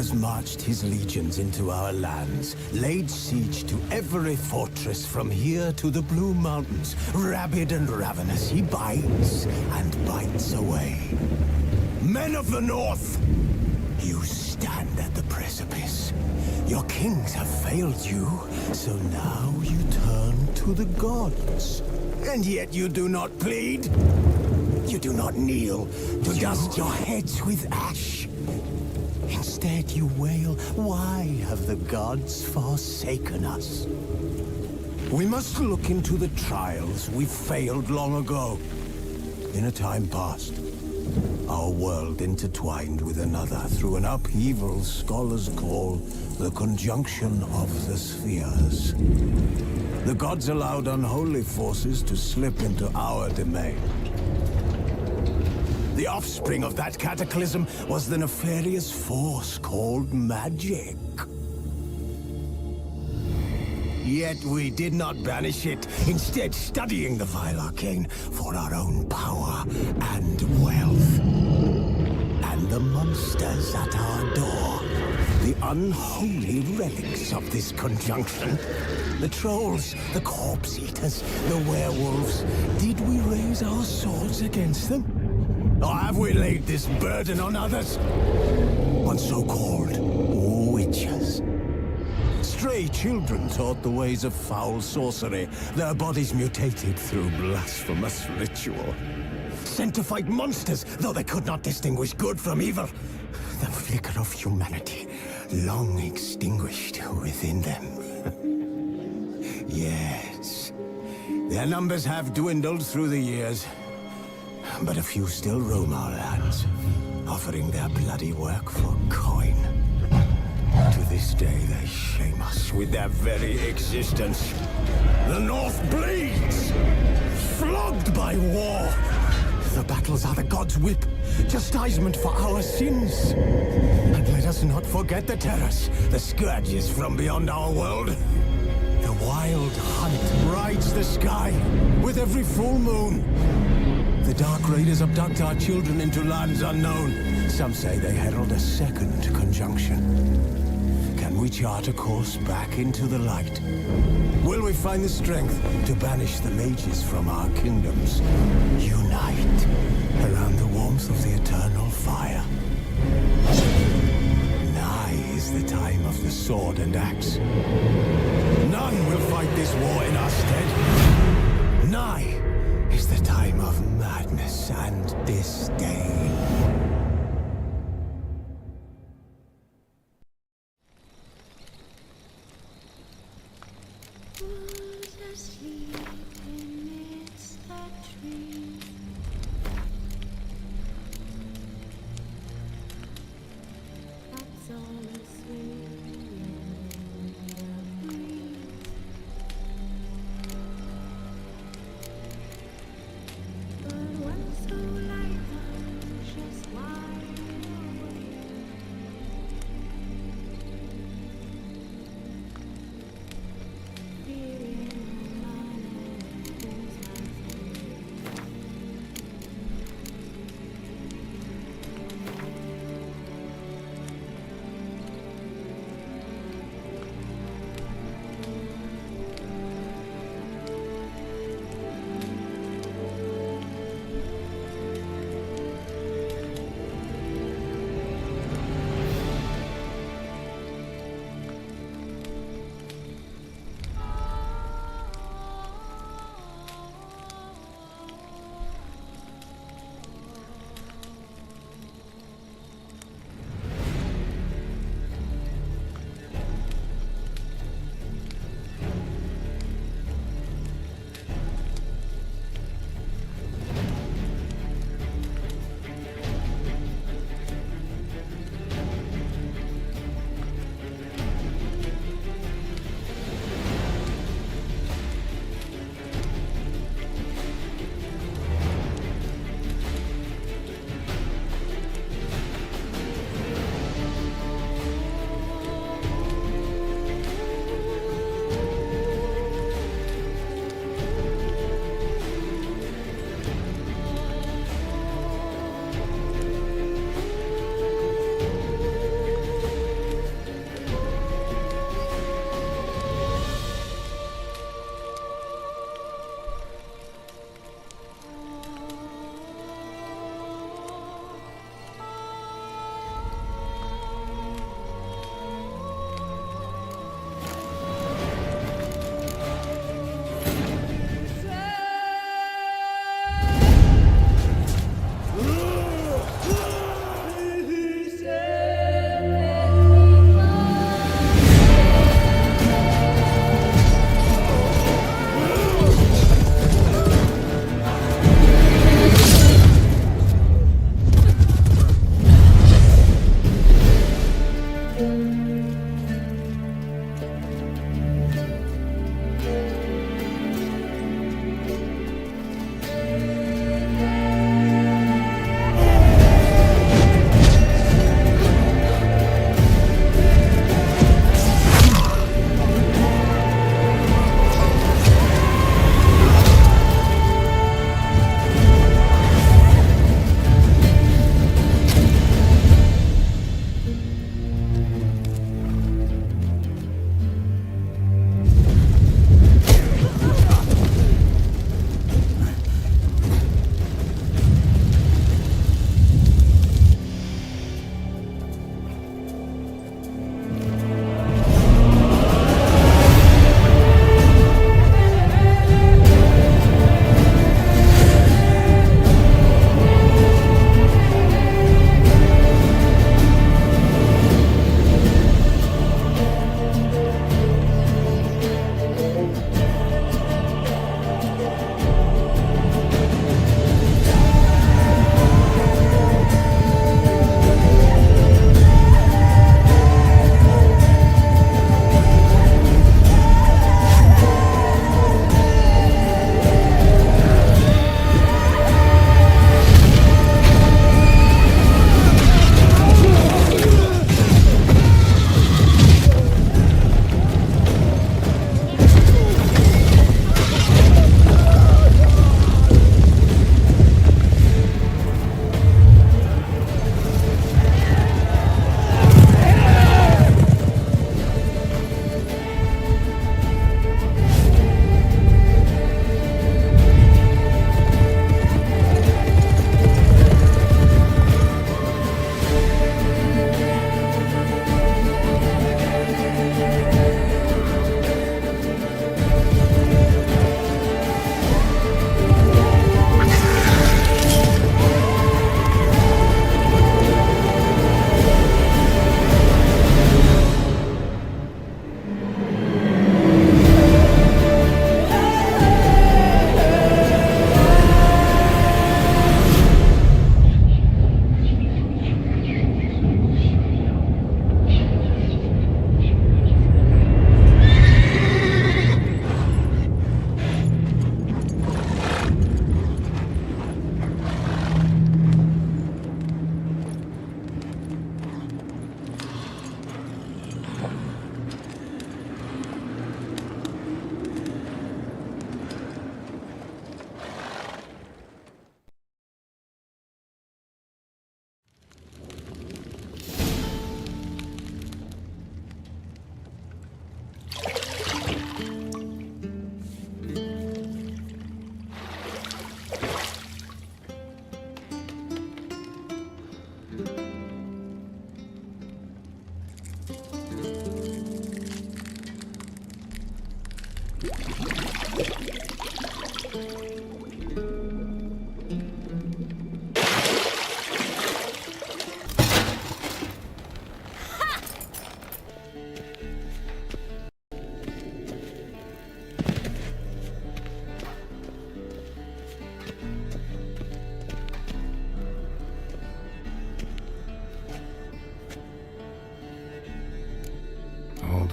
has marched his legions into our lands, laid siege to every fortress from here to the Blue Mountains. Rabid and ravenous, he bites and bites away. Men of the North, you stand at the precipice. Your kings have failed you, so now you turn to the gods. And yet you do not plead. You do not kneel to dust your heads with ash. Instead you wail, why have the gods forsaken us? We must look into the trials we failed long ago. In a time past, our world intertwined with another through an upheaval scholars call the conjunction of the spheres. The gods allowed unholy forces to slip into our domain. The offspring of that cataclysm was the nefarious force called magic. Yet we did not banish it, instead studying the vile arcane for our own power and wealth. And the monsters at our door, the unholy relics of this conjunction. The trolls, the corpse eaters, the werewolves. Did we raise our swords against them? Or have we laid this burden on others? On so-called witches. Stray children taught the ways of foul sorcery, their bodies mutated through blasphemous ritual. Sent to fight monsters, though they could not distinguish good from evil. The flicker of humanity, long extinguished within them. Yes, their numbers have dwindled through the years, but a few still roam our lands, offering their bloody work for coin. To this day, they shame us with their very existence. The North bleeds, flogged by war. The battles are the gods' whip, chastisement for our sins. And let us not forget the terrors, the scourges from beyond our world. The wild hunt rides the sky with every full moon. The Dark Raiders abduct our children into lands unknown. Some say they herald a second conjunction. Can we chart a course back into the light? Will we find the strength to banish the mages from our kingdoms? Unite around the warmth of the eternal fire. Nigh is the time of the sword and axe. None will fight this war in our stead. Nigh is the time of madness and disdain. But one so light, just one.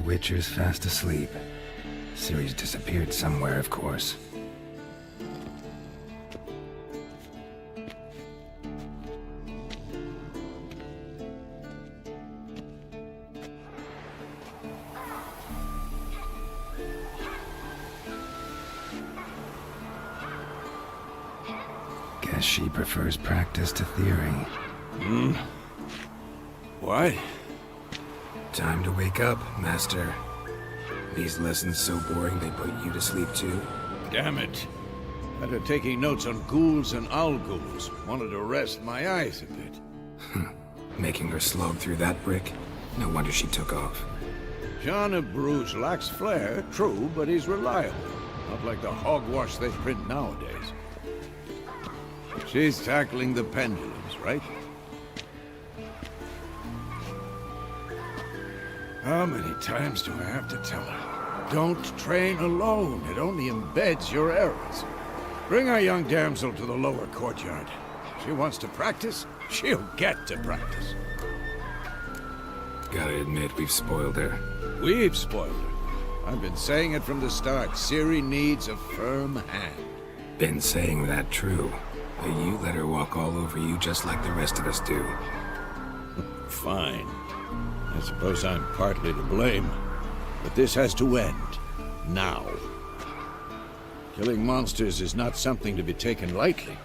Witcher's fast asleep. Ciri's disappeared somewhere, of course. Guess she prefers practice to theory. What? Time to wake up, Master. These lessons so boring they put you to sleep too? Damn it. After taking notes on ghouls and owl ghouls, wanted to rest my eyes a bit. Making her slog through that brick? No wonder she took off. John of Bruges lacks flair, true, but he's reliable. Not like the hogwash they print nowadays. She's tackling the pendulums, right? How many times do I have to tell her? Don't train alone. It only embeds your errors. Bring our young damsel to the lower courtyard. She wants to practice, she'll get to practice. Gotta admit, we've spoiled her. We've spoiled her. I've been saying it from the start. Ciri needs a firm hand. Been saying that true. But you let her walk all over you just like the rest of us do. Fine. I suppose I'm partly to blame. But this has to end. Now. Killing monsters is not something to be taken lightly.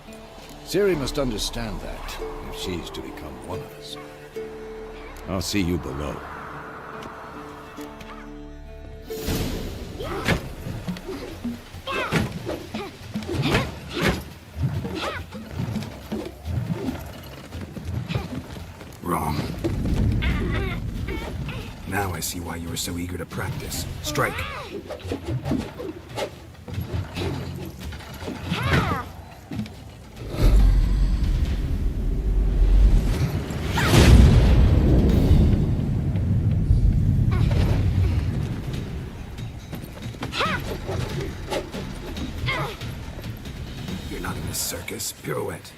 Ciri must understand that, if she's to become one of us. I'll see you below. Wrong. Now I see why you were so eager to practice. Strike. You're not in a circus. Pirouette.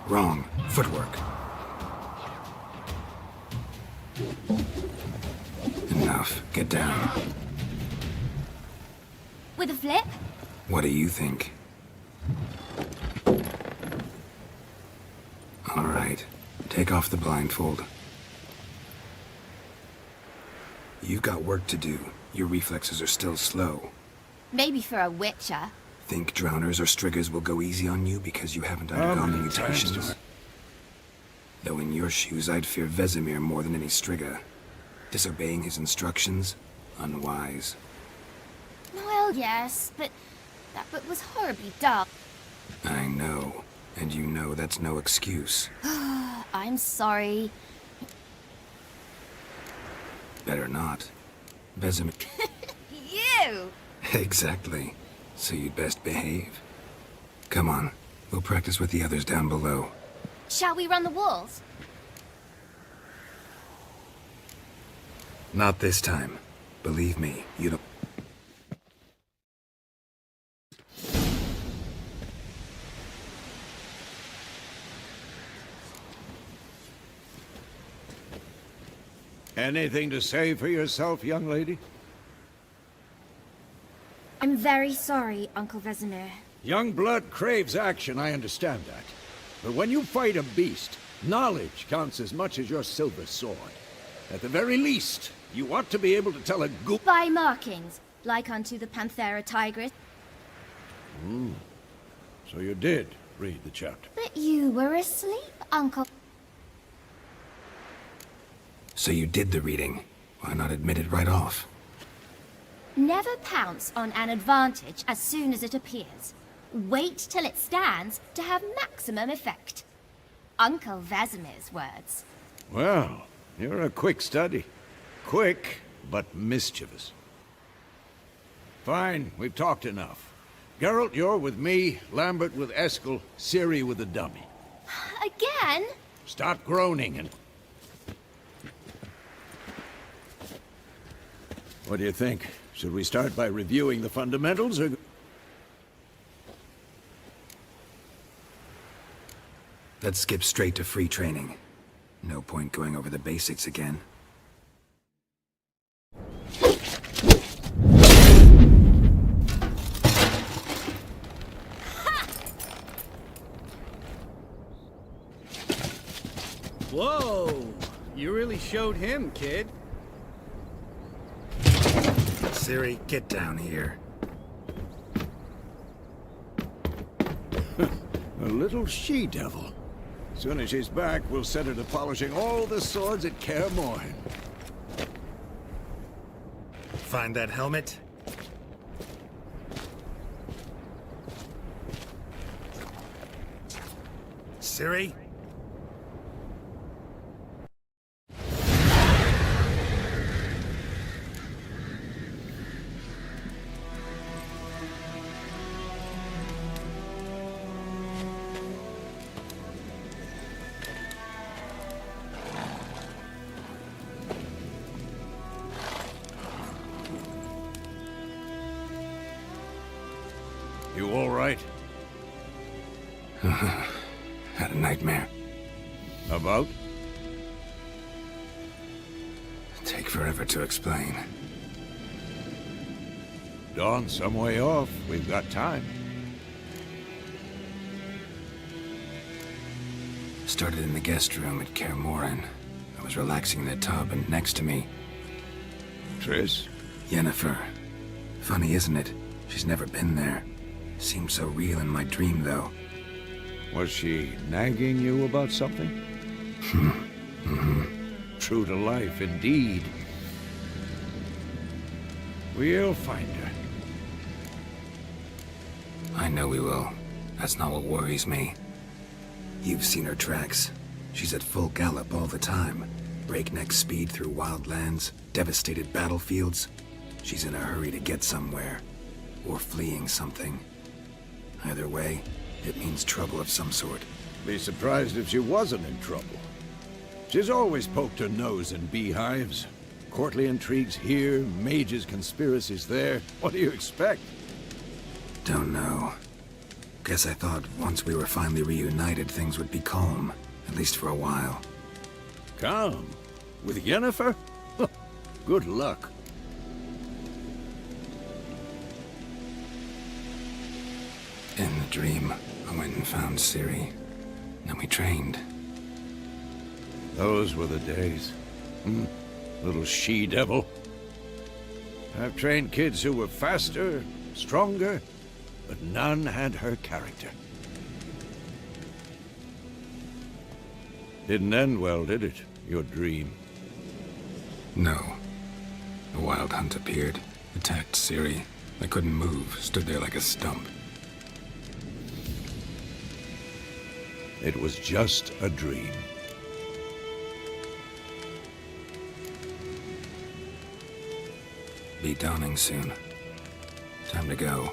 Wrong. Footwork. Enough. Get down. With a flip? What do you think? All right. Take off the blindfold. You've got work to do. Your reflexes are still slow. Maybe for a witcher. Think drowners or striggers will go easy on you because you haven't undergone the many times mutations? do Though in your shoes, I'd fear Vesemir more than any strigger. Disobeying his instructions? Unwise. Well, yes, but that book was horribly dull. I know. And you know that's no excuse. I'm sorry. Better not. Vesemir... You! Exactly. So you'd best behave. Come on. We'll practice with the others down below. Shall we run the walls? Not this time. Believe me, you don't... Anything to say for yourself, young lady? I'm very sorry, Uncle Vesemir. Young blood craves action, I understand that. But when you fight a beast, knowledge counts as much as your silver sword. At the very least, you ought to be able to tell a ghoul... By markings, like unto the Panthera tigris. So you did read the chapter. But you were asleep, Uncle. So you did the reading. Why not admit it right off? Never pounce on an advantage as soon as it appears. Wait till it stands to have maximum effect. Uncle Vesemir's words. Well, you're a quick study. Quick, but mischievous. Fine, we've talked enough. Geralt, you're with me, Lambert with Eskel, Ciri with the dummy. Again? Stop groaning and... What do you think? Should we start by reviewing the fundamentals, or... Let's skip straight to free training. No point going over the basics again. Whoa! You really showed him, kid. Ciri, get down here. A little she-devil. Soon as she's back, we'll set her to polishing all the swords at Kaer Morhen. Find that helmet? Ciri? You all right? Had a nightmare. About? Take forever to explain. Dawn's some way off. We've got time. Started in the guest room at Kaer Morhen. I was relaxing in the tub, and next to me, Triss? Yennefer. Funny, isn't it? She's never been there. Seemed so real in my dream, though. Was she nagging you about something? True to life, indeed. We'll find her. I know we will. That's not what worries me. You've seen her tracks. She's at full gallop all the time. Breakneck speed through wild lands, devastated battlefields. She's in a hurry to get somewhere. Or fleeing something. Either way, it means trouble of some sort. Be surprised if she wasn't in trouble. She's always poked her nose in beehives. Courtly intrigues here, mages' conspiracies there. What do you expect? Don't know. Guess I thought once we were finally reunited, things would be calm. At least for a while. Calm? With Yennefer? Good luck. In the dream, I went and found Ciri. Then we trained. Those were the days. Little she-devil. I've trained kids who were faster, stronger, but none had her character. Didn't end well, did it? Your dream? No. A wild hunt appeared, attacked Ciri. I couldn't move, stood there like a stump. It was just a dream. Be dawning soon. Time to go.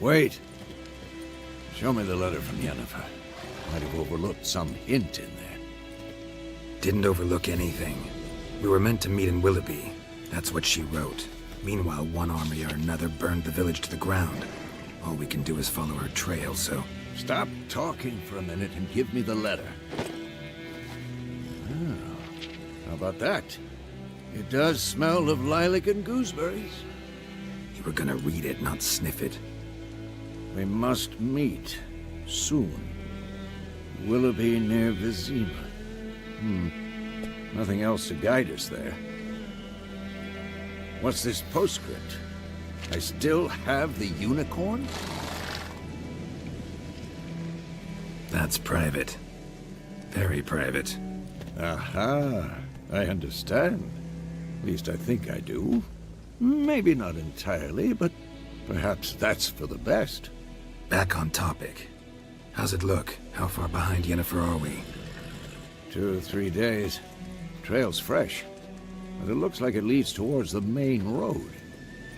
Wait. Show me the letter from Yennefer. Might have overlooked some hint in there. Didn't overlook anything. We were meant to meet in Willoughby. That's what she wrote. Meanwhile, one army or another burned the village to the ground. All we can do is follow her trail, so... Stop talking for a minute and give me the letter. How about that? It does smell of lilac and gooseberries. You were gonna read it, not sniff it. We must meet. Soon. Willoughby near Vizima. Nothing else to guide us there. What's this postscript? I still have the unicorn? That's private. Very private. Aha. I understand. At least I think I do. Maybe not entirely, but perhaps that's for the best. Back on topic. How's it look? How far behind Yennefer are we? 2 or 3 days. Trail's fresh, but it looks like it leads towards the main road.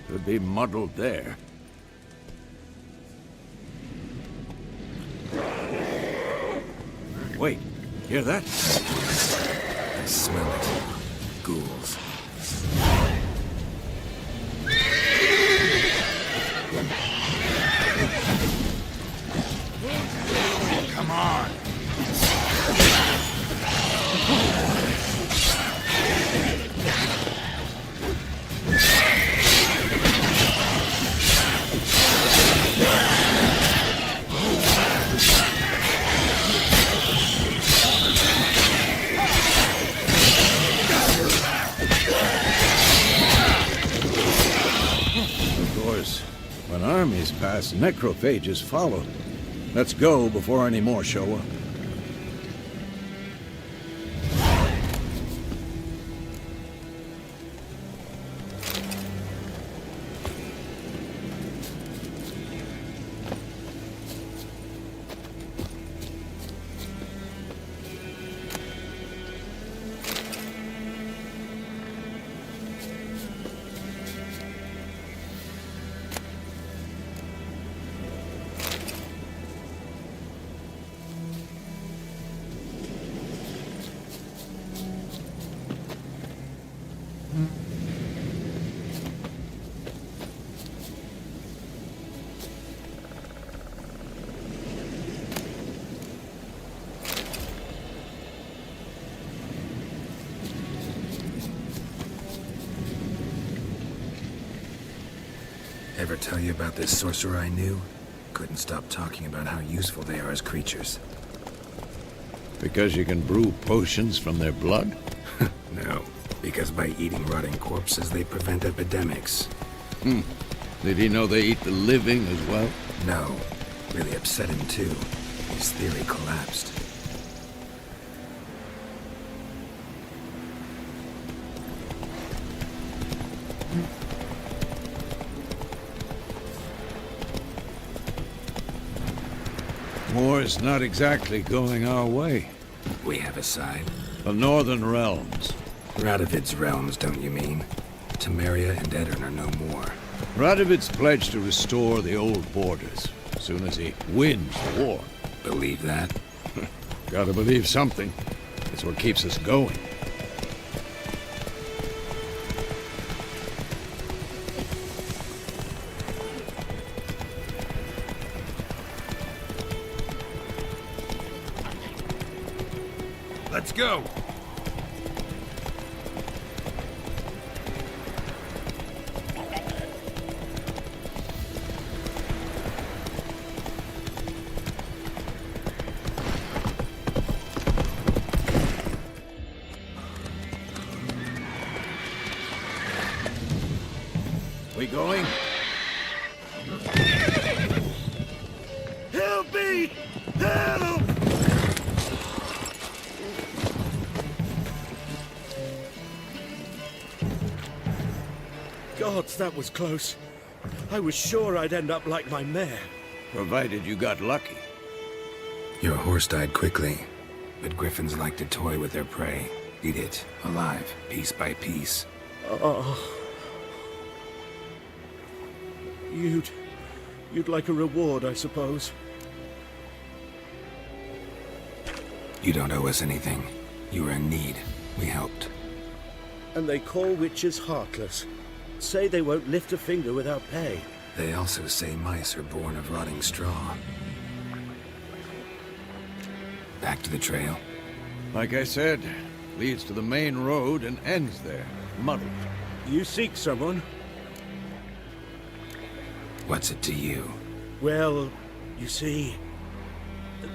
Could be muddled there. Wait, hear that? I smell it. Ghouls. Come on! armies pass, necrophages follow. Let's go before any more show up. Ever tell you about this sorcerer I knew? Couldn't stop talking about how useful they are as creatures. Because you can brew potions from their blood? No, because by eating rotting corpses, they prevent epidemics. Did he know they eat the living as well? No, really upset him too. His theory collapsed. War's not exactly going our way. We have a side. The Northern Realms. Radovid's realms, don't you mean? Temeria and Edirn are no more. Radovid's pledged to restore the old borders as soon as he wins the war. Believe that? Gotta believe something. It's what keeps us going. Let's go! We going? Help me! Help! Gods, that was close. I was sure I'd end up like my mare. Provided you got lucky. Your horse died quickly, but griffins like to toy with their prey. Eat it, alive, piece by piece. You'd like a reward, I suppose. You don't owe us anything. You were in need. We helped. And they call witches heartless. Say they won't lift a finger without pay. They also say mice are born of rotting straw. Back to the trail. Like I said, leads to the main road and ends there. Muddled. You seek someone? What's it to you? Well, you see,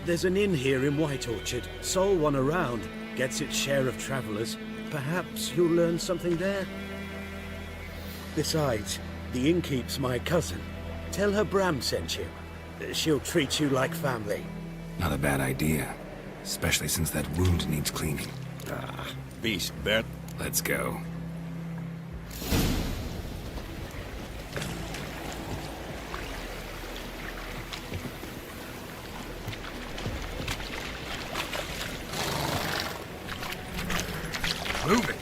there's an inn here in White Orchard. Sole one around. Gets its share of travelers. Perhaps you'll learn something there? Besides, the innkeep's my cousin. Tell her Bram sent you. She'll treat you like family. Not a bad idea. Especially since that wound needs cleaning. Beast, Bert. Let's go. Move it!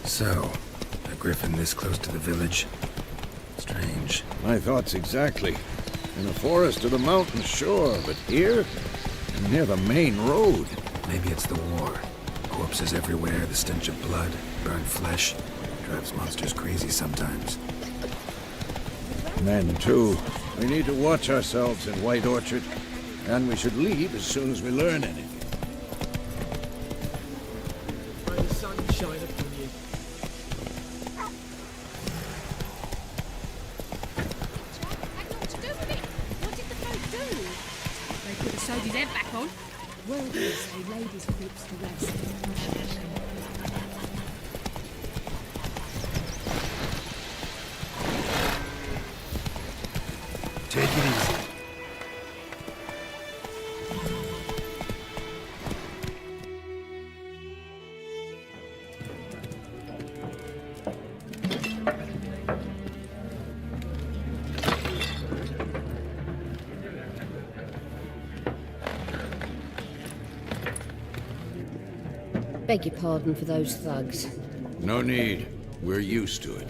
So, a griffin this close to the village? Strange. My thoughts exactly. In the forest or the mountain, sure, but here? Near the main road. Maybe it's the war. Corpses everywhere, the stench of blood, burned flesh. Drives monsters crazy sometimes. Men, too. We need to watch ourselves in White Orchard. And we should leave as soon as we learn anything. May the sun shine upon you. Had naught to do with it. What did the folk do? They put the soldier's head back on. Well, they laid his corpse to rest. Take it easy. Beg your pardon for those thugs. No need. We're used to it.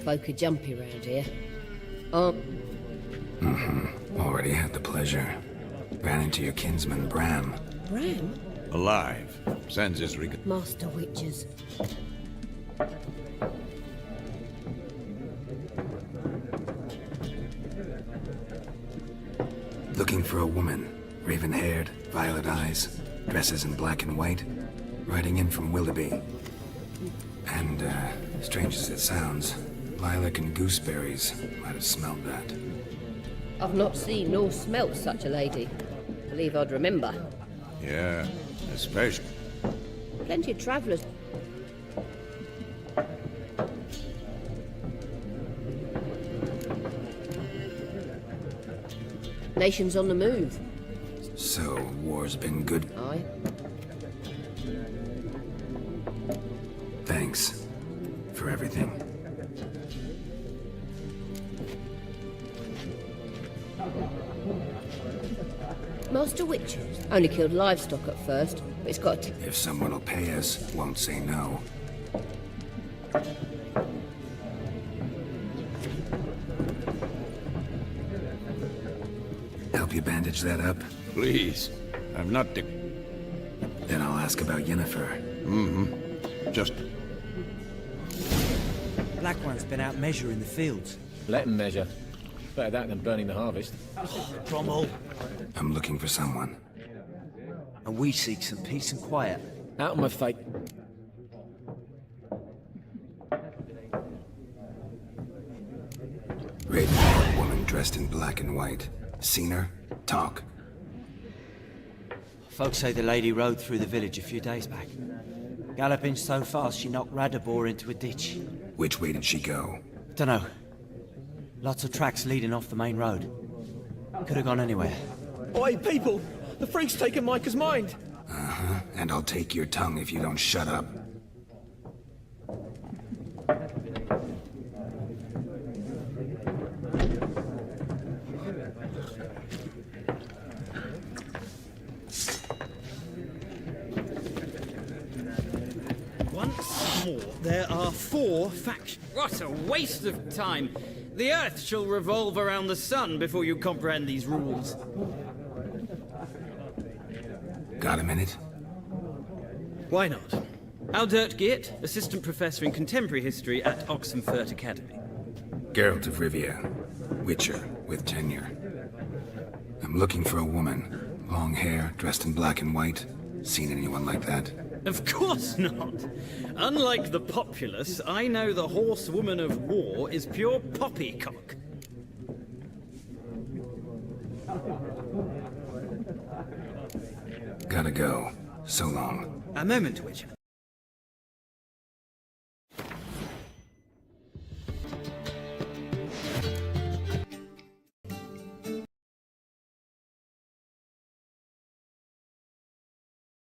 Folk are jumpy round here. Already had the pleasure. Ran into your kinsman, Bram. Bram? Alive. Sends his Master Witches. Looking for a woman. Raven-haired, violet eyes, dresses in black and white. Riding in from Willoughby. And, strange as it sounds, lilac and gooseberries might have smelled that. I've not seen nor smelt such a lady. Believe I'd remember. Yeah, especially. Plenty of travellers. Nations on the move. So, war's been good. Aye. Thanks for everything. Master Witches. Only killed livestock at first, but it's got a If someone will pay us, won't say no. Help you bandage that up? Please. I'm not Then I'll ask about Yennefer. just... Black One's been out measuring the fields. Let them measure. Better that than burning the harvest. Drommel. I'm looking for someone. And we seek some peace and quiet. Out of my fate. Raven-haired woman dressed in black and white. Seen her? Talk. Folks say the lady rode through the village a few days back. Galloping so fast she knocked Radabor into a ditch. Which way did she go? Dunno. Lots of tracks leading off the main road. Could have gone anywhere. Oi, people! The freak's taken Micah's mind! And I'll take your tongue if you don't shut up. Once more, there are 4 factions. What a waste of time! The Earth shall revolve around the sun before you comprehend these rules. Got a minute? Why not? Aldert Geert, Assistant Professor in Contemporary History at Oxenfurt Academy. Geralt of Rivia. Witcher, with tenure. I'm looking for a woman. Long hair, dressed in black and white. Seen anyone like that? Of course not! Unlike the populace, I know the horsewoman of war is pure poppycock. Gotta go. So long. A moment, Witcher.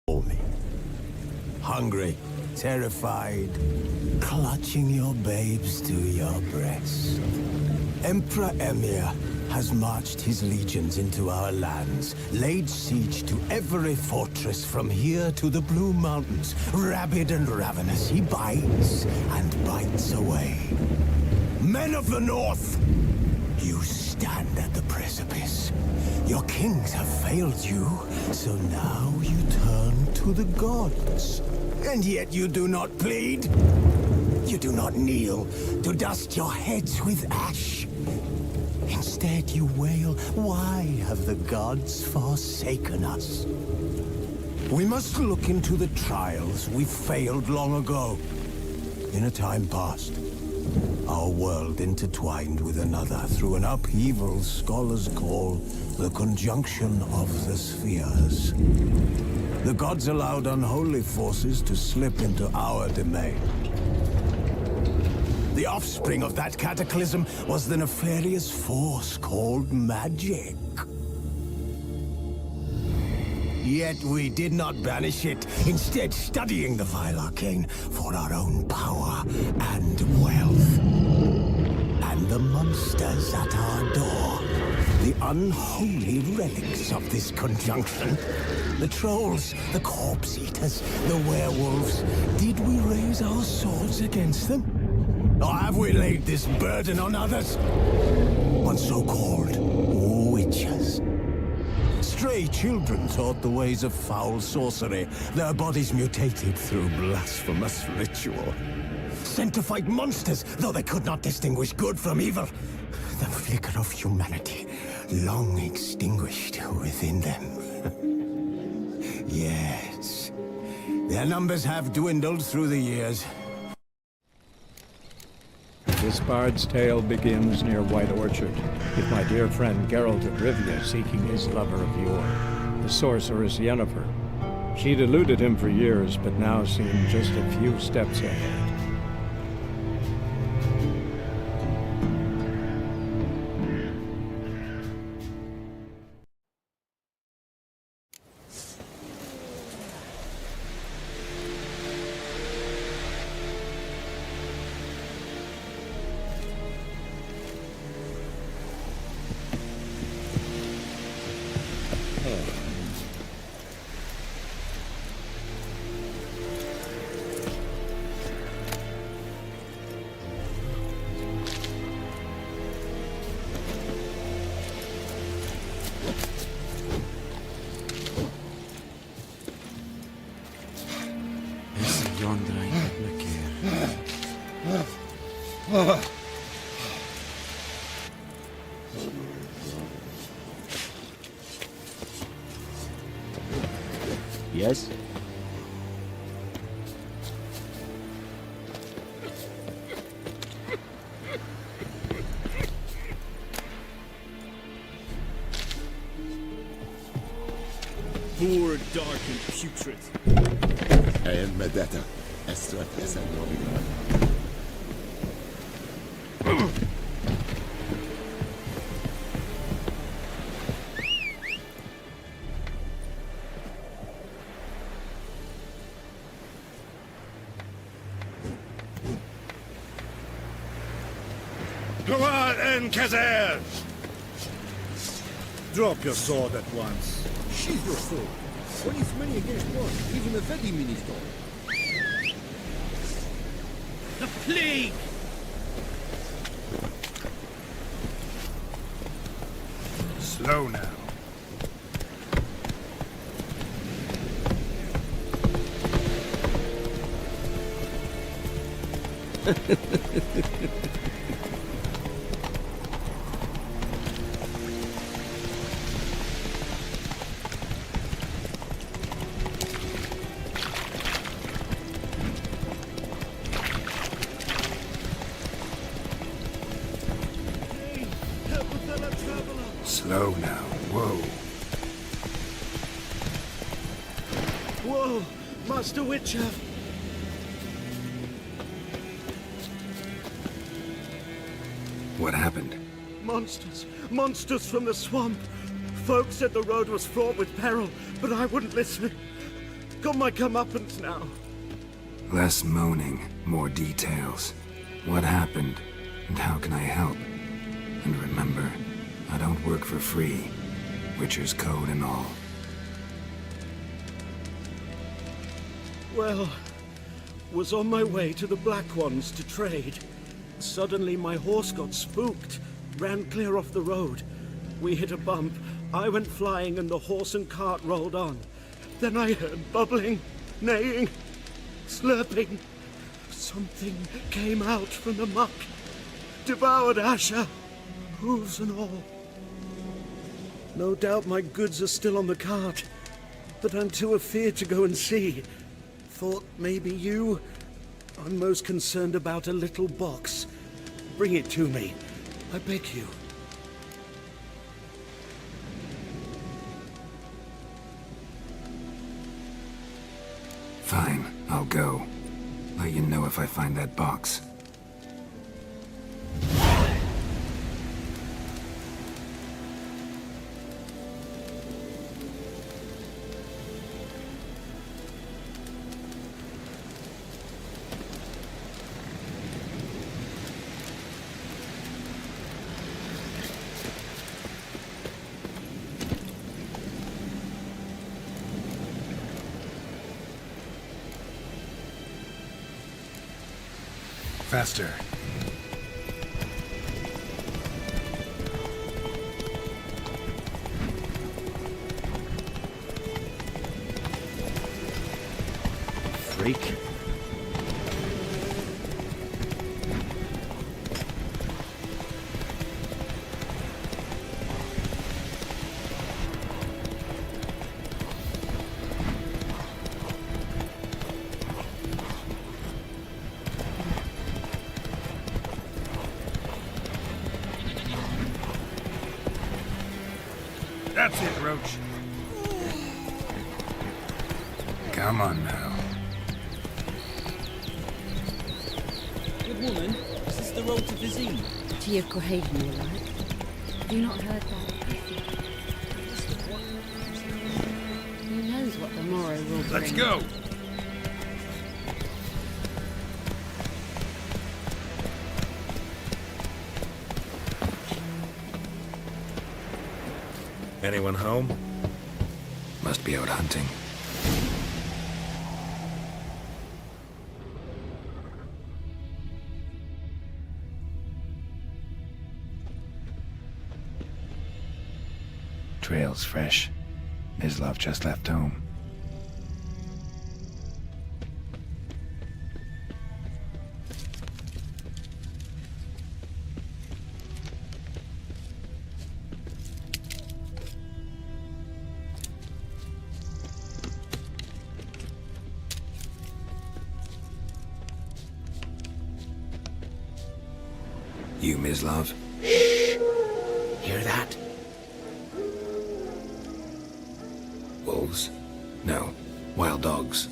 Me. Hungry, terrified, clutching your babes to your breast. Emperor Emir has marched his legions into our lands, laid siege to every fortress from here to the Blue Mountains. Rabid and ravenous, he bites and bites away. Men of the North, you stand at the precipice. Your kings have failed you, so now you turn to the gods. And yet you do not plead. You do not kneel to dust your heads with ash. Instead you wail, why have the gods forsaken us? We must look into the trials we failed long ago. In a time past, our world intertwined with another through an upheaval scholars call the conjunction of the spheres. The gods allowed unholy forces to slip into our domain. The offspring of that cataclysm was the nefarious force called magic. Yet we did not banish it, instead studying the vile arcane for our own power and wealth. And the monsters at our door, the unholy relics of this conjunction. The trolls, the corpse eaters, the werewolves. Did we raise our swords against them? Or have we laid this burden on others? On so-called witches. Stray children taught the ways of foul sorcery, their bodies mutated through blasphemous ritual. Sent to fight monsters, though they could not distinguish good from evil. The flicker of humanity, long extinguished within them. Yes, their numbers have dwindled through the years. This bard's tale begins near White Orchard, with my dear friend Geralt of Rivia seeking his lover of yore, the sorceress Yennefer. She'd eluded him for years, but now seemed just a few steps ahead. Yes? Poor, dark, and putrid. I am Medetta. Estrat Esan Novigrad. Go on, Enkazer! Drop your sword at once. Sheath your sword. When it's many against one, even a Vedi minister. The plague! Slow now. Slow now. Whoa. Whoa, Master Witcher. What happened? Monsters. Monsters from the swamp. Folks said the road was fraught with peril, but I wouldn't listen. Got my comeuppance now. Less moaning, more details. What happened, and how can I help? And remember, I don't work for free. Witcher's code and all. Well, was on my way to the Black Ones to trade. Suddenly my horse got spooked, ran clear off the road. We hit a bump, I went flying and the horse and cart rolled on. Then I heard bubbling, neighing, slurping. Something came out from the muck, devoured Asher, hooves and all. No doubt my goods are still on the cart, but I'm too afeard to go and see. Thought maybe you... I'm most concerned about a little box. Bring it to me. I beg you. Fine, I'll go. Let you know if I find that box. Faster. Freak. That's it, Roach. Come on now. Good woman, is this the road to Vizine? To your grave, more like. Have you not heard that? Who knows what the morrow will bring? Let's go! Anyone home? Must be out hunting. Trail's fresh. Mislav just left home. You, Mislav? Hear that? Wolves? No. Wild dogs.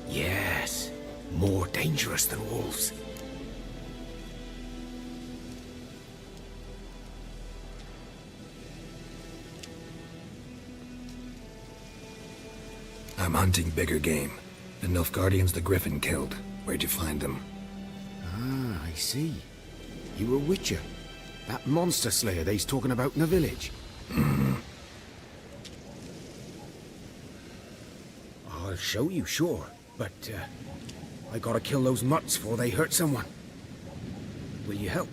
Yes. More dangerous than wolves. I'm hunting bigger game. The Nilfgaardians the Griffin killed. Where'd you find them? Ah, I see. You were Witcher. That monster slayer they's talking about in the village. I'll show you, sure. But, I gotta kill those mutts before they hurt someone. Will you help?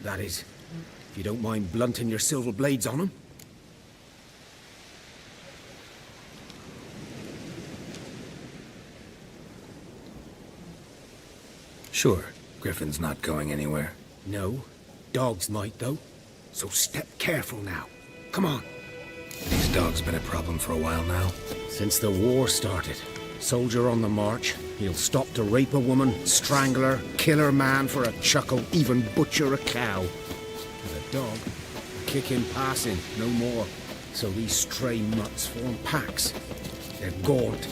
That is, if you don't mind blunting your silver blades on them. Sure. Griffin's not going anywhere. No. Dogs might, though. So step careful now. Come on. These dogs been a problem for a while now? Since the war started. Soldier on the march. He'll stop to rape a woman, strangle her, kill her man for a chuckle, even butcher a cow. And a dog, kicking, passing, no more. So these stray mutts form packs. They're gaunt,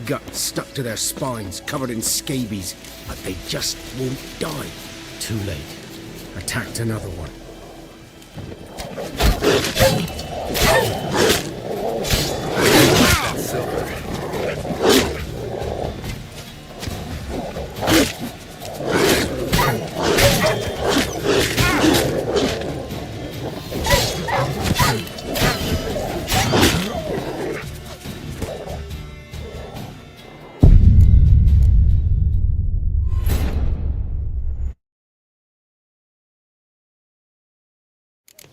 guts stuck to their spines, covered in scabies, but they just won't die. Too late. Attacked another one.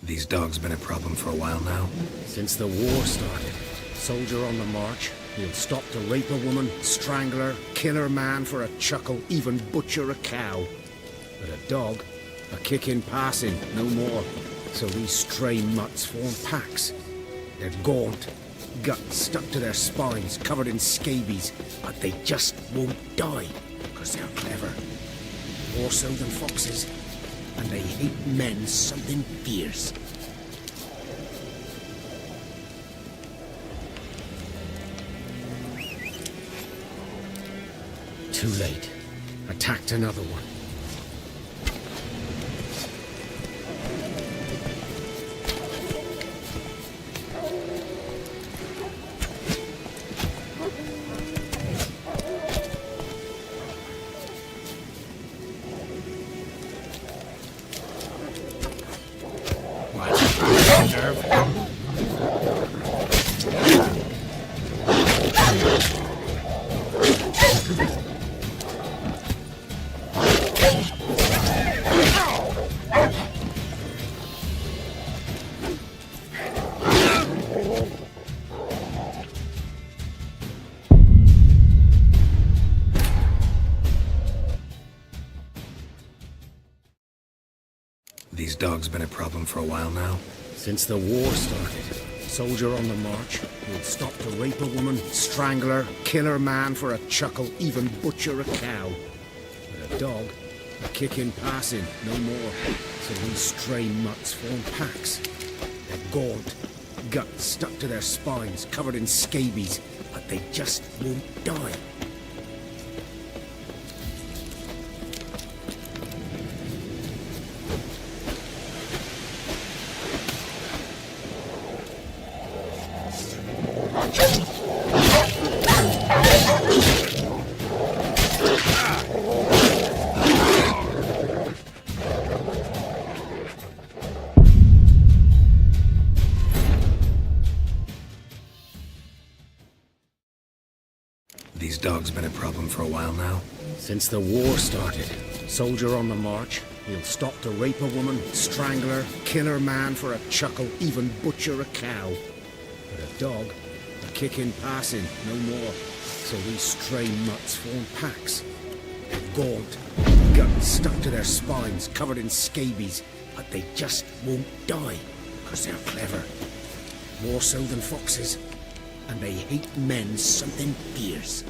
These dogs been a problem for a while now? Since the war started. Soldier on the march. He'll stop to rape a woman, strangle her, kill her man for a chuckle, even butcher a cow. But a dog, a kicking, passing, no more. So these stray mutts form packs. They're gaunt, guts stuck to their spines, covered in scabies, but they just won't die, because they're clever. More so than foxes. And they hate men something fierce. Too late. Attacked another one. These dogs been a problem for a while now? Since the war started. Soldier on the march. He'll stop to rape a woman, strangle her, kill her man for a chuckle, even butcher a cow. But a dog, a kicking passing, no more. So these stray mutts form packs. They're gaunt, guts stuck to their spines, covered in scabies, but they just won't die. These dogs been a problem for a while now? Since the war started. Soldier on the march. He'll stop to rape a woman, strangle her, kill her man for a chuckle, even butcher a cow. But a dog, a kicking passing, no more. So these stray mutts form packs. They're gaunt, guts stuck to their spines, covered in scabies, but they just won't die, because they're clever. More so than foxes. And they hate men something fierce.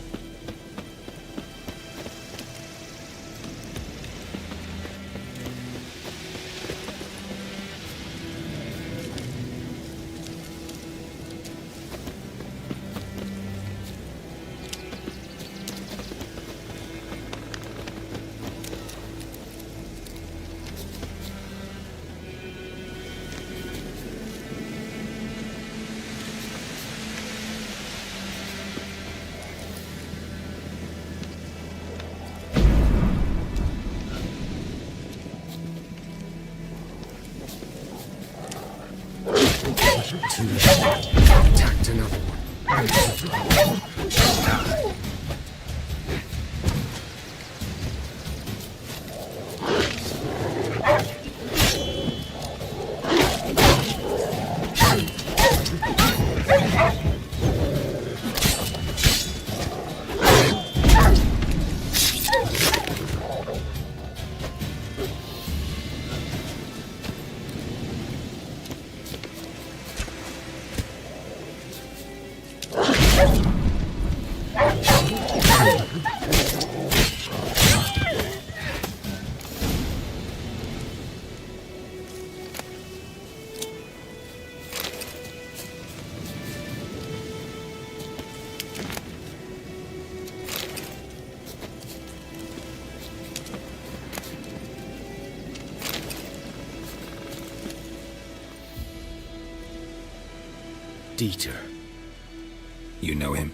Attacked another one. Dieter. You know him?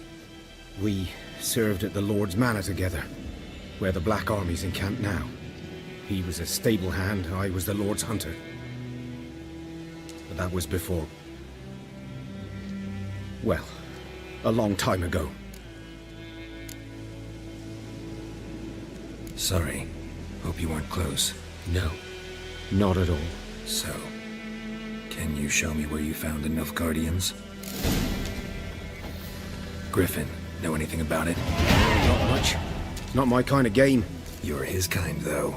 We served at the Lord's Manor together, where the Black Army's encamped now. He was a stable hand, I was the Lord's hunter. But that was before... well, a long time ago. Sorry. Hope you weren't close. No, not at all. So, can you show me where you found the Nilfgaardians? Griffin, know anything about it? Not much. Not my kind of game. You're his kind, though.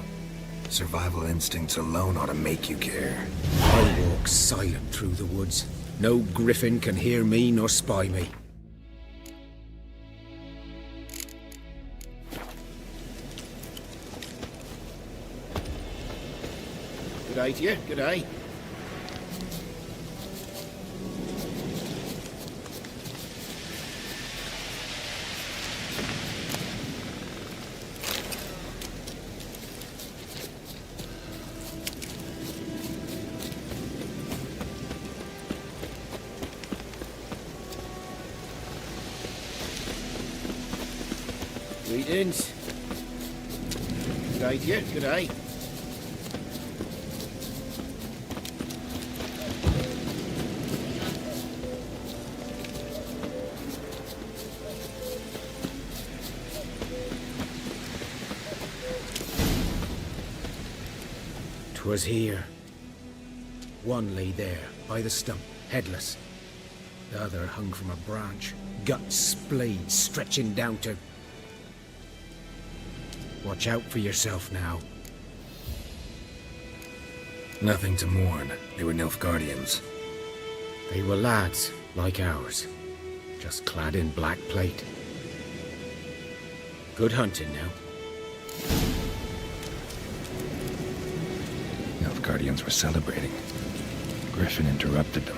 Survival instincts alone ought to make you care. I walk silent through the woods. No griffin can hear me nor spy me. Good day to you, good day. Greetings. Good day to you, good day. "'Twas here. One lay there, by the stump, headless. The other hung from a branch, gut splayed, stretching down to... Watch out for yourself now. Nothing to mourn. They were Nilfgaardians. They were lads, like ours, just clad in black plate. Good hunting now. Nilfgaardians were celebrating. Griffin interrupted them.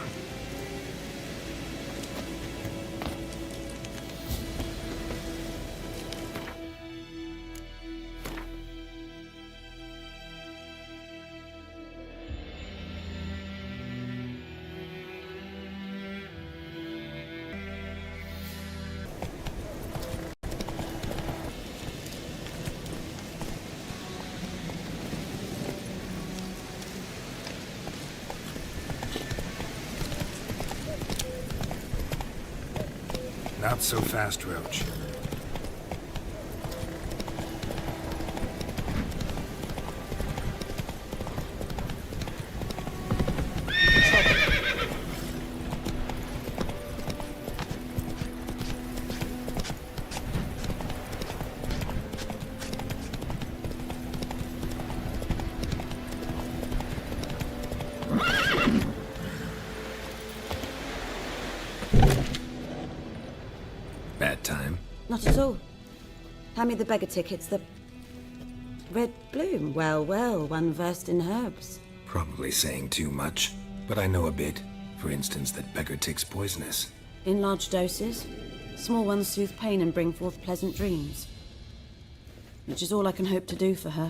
Not so fast, Roach. Bad time? Not at all. Hand me the beggar tickets, the... Red Bloom. Well, well, one versed in herbs. Probably saying too much, but I know a bit. For instance, that beggar tick's poisonous. In large doses. Small ones soothe pain and bring forth pleasant dreams. Which is all I can hope to do for her.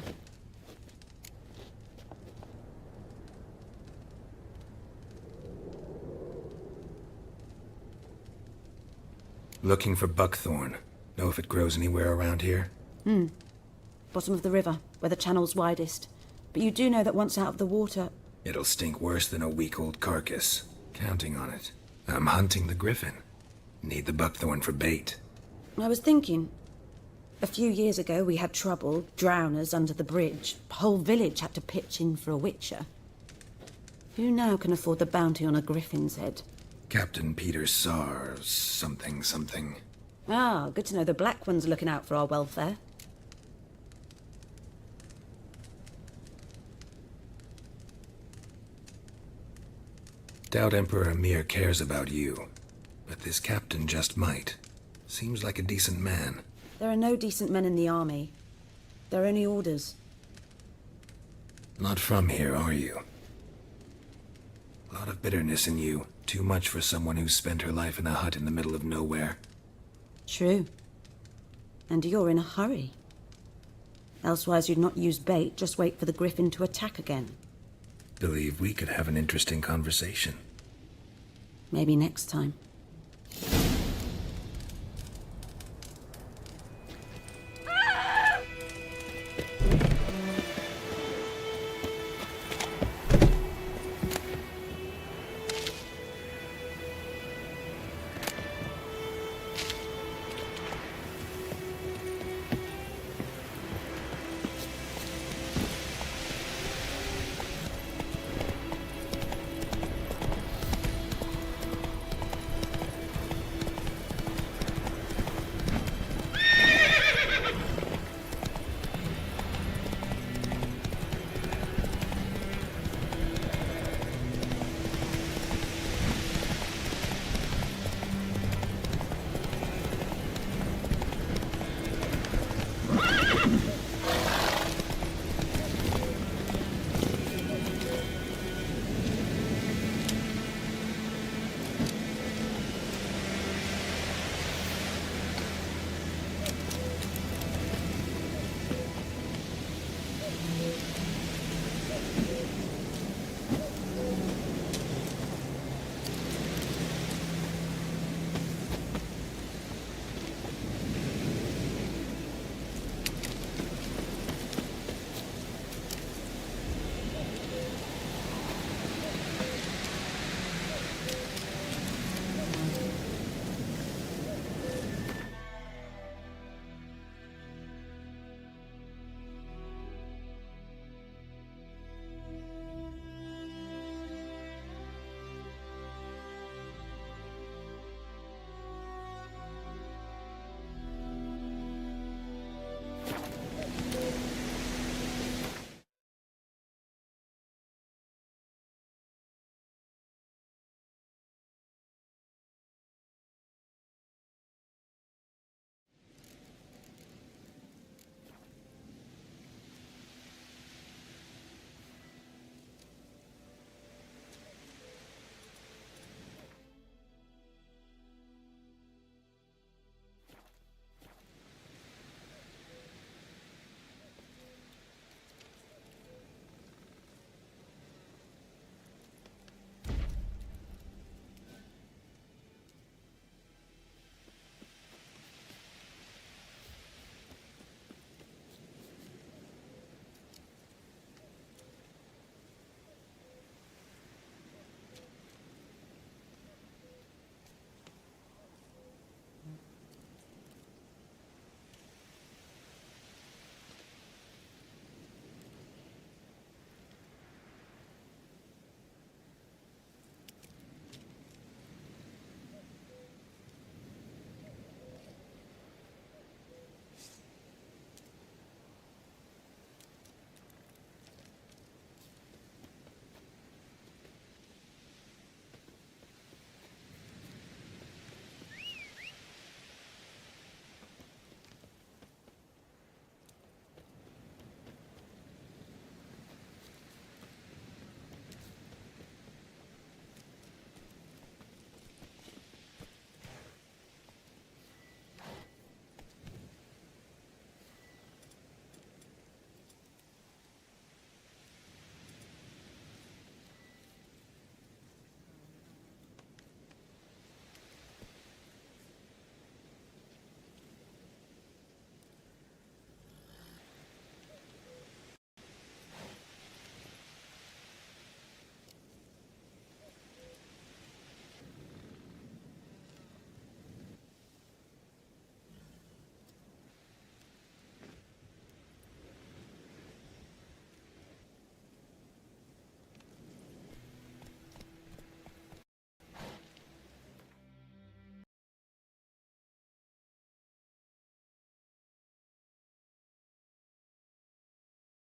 Looking for buckthorn. Know if it grows anywhere around here? Bottom of the river, where the channel's widest. But you do know that once out of the water... It'll stink worse than a week-old carcass. Counting on it. I'm hunting the griffin. Need the buckthorn for bait. I was thinking... A few years ago we had trouble, drowners under the bridge. The whole village had to pitch in for a witcher. Who now can afford the bounty on a griffin's head? Captain Peter Sar... something. Ah, good to know the Black Ones are looking out for our welfare. Doubt Emperor Emir cares about you. But this captain just might. Seems like a decent man. There are no decent men in the army. There are only orders. Not from here, are you? A lot of bitterness in you. Too much for someone who's spent her life in a hut in the middle of nowhere. True. And you're in a hurry. Elsewise you'd not use bait, just wait for the griffin to attack again. Believe we could have an interesting conversation. Maybe next time.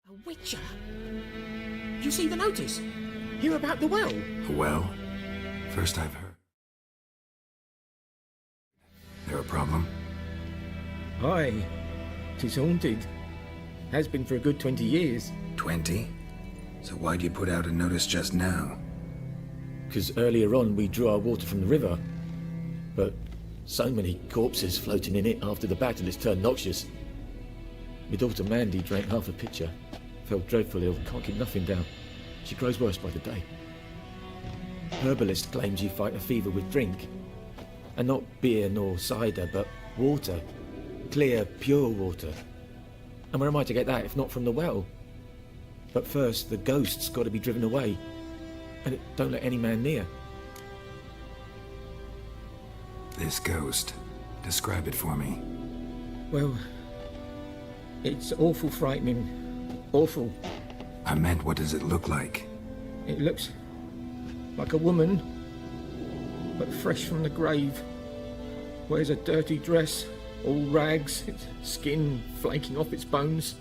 A witcher? You see the notice? Hear about the well? A well? First I've heard. There a problem? Aye. 'Tis haunted. Has been for a good 20 years. 20? So why'd you put out a notice just now? 'Cause earlier on we drew our water from the river. But so many corpses floating in it after the battle it's turned noxious. My daughter Mandy drank half a pitcher. Felt dreadful ill, can't keep nothing down. She grows worse by the day. Herbalist claims you fight a fever with drink. And not beer nor cider, but water. Clear, pure water. And where am I to get that if not from the well? But first, the ghost's got to be driven away. And it don't let any man near. This ghost. Describe it for me. Well, it's awful frightening. Awful. I meant, what does it look like? It looks like a woman, but fresh from the grave. Wears a dirty dress, all rags, its skin flaking off its bones,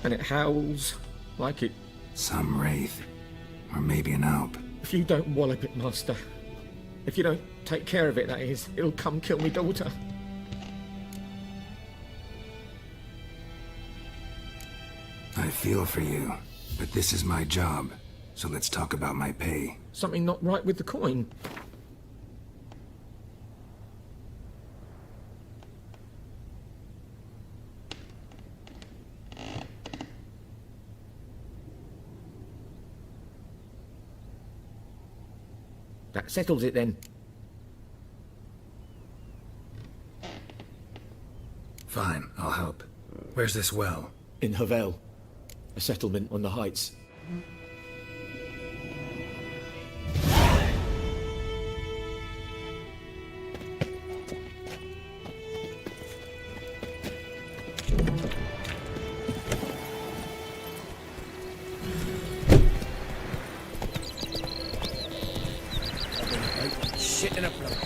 and it howls like it... Some wraith. Or maybe an alp. If you don't wallop it, Master, if you don't take care of it, that is, it'll come kill me daughter. I feel for you, but this is my job, so let's talk about my pay. Something not right with the coin. That settles it then. Fine, I'll help. Where's this well? In Havel. A settlement on the heights. Shit in a bloke.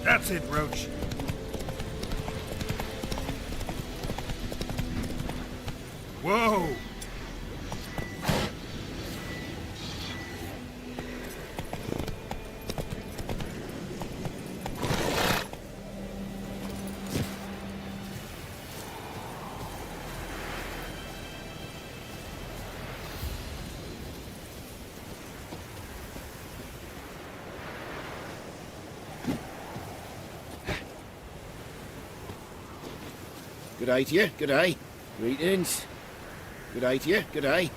That's it, Roach. Whoa! Good day to you, good day. Greetings. Good day to you, good day.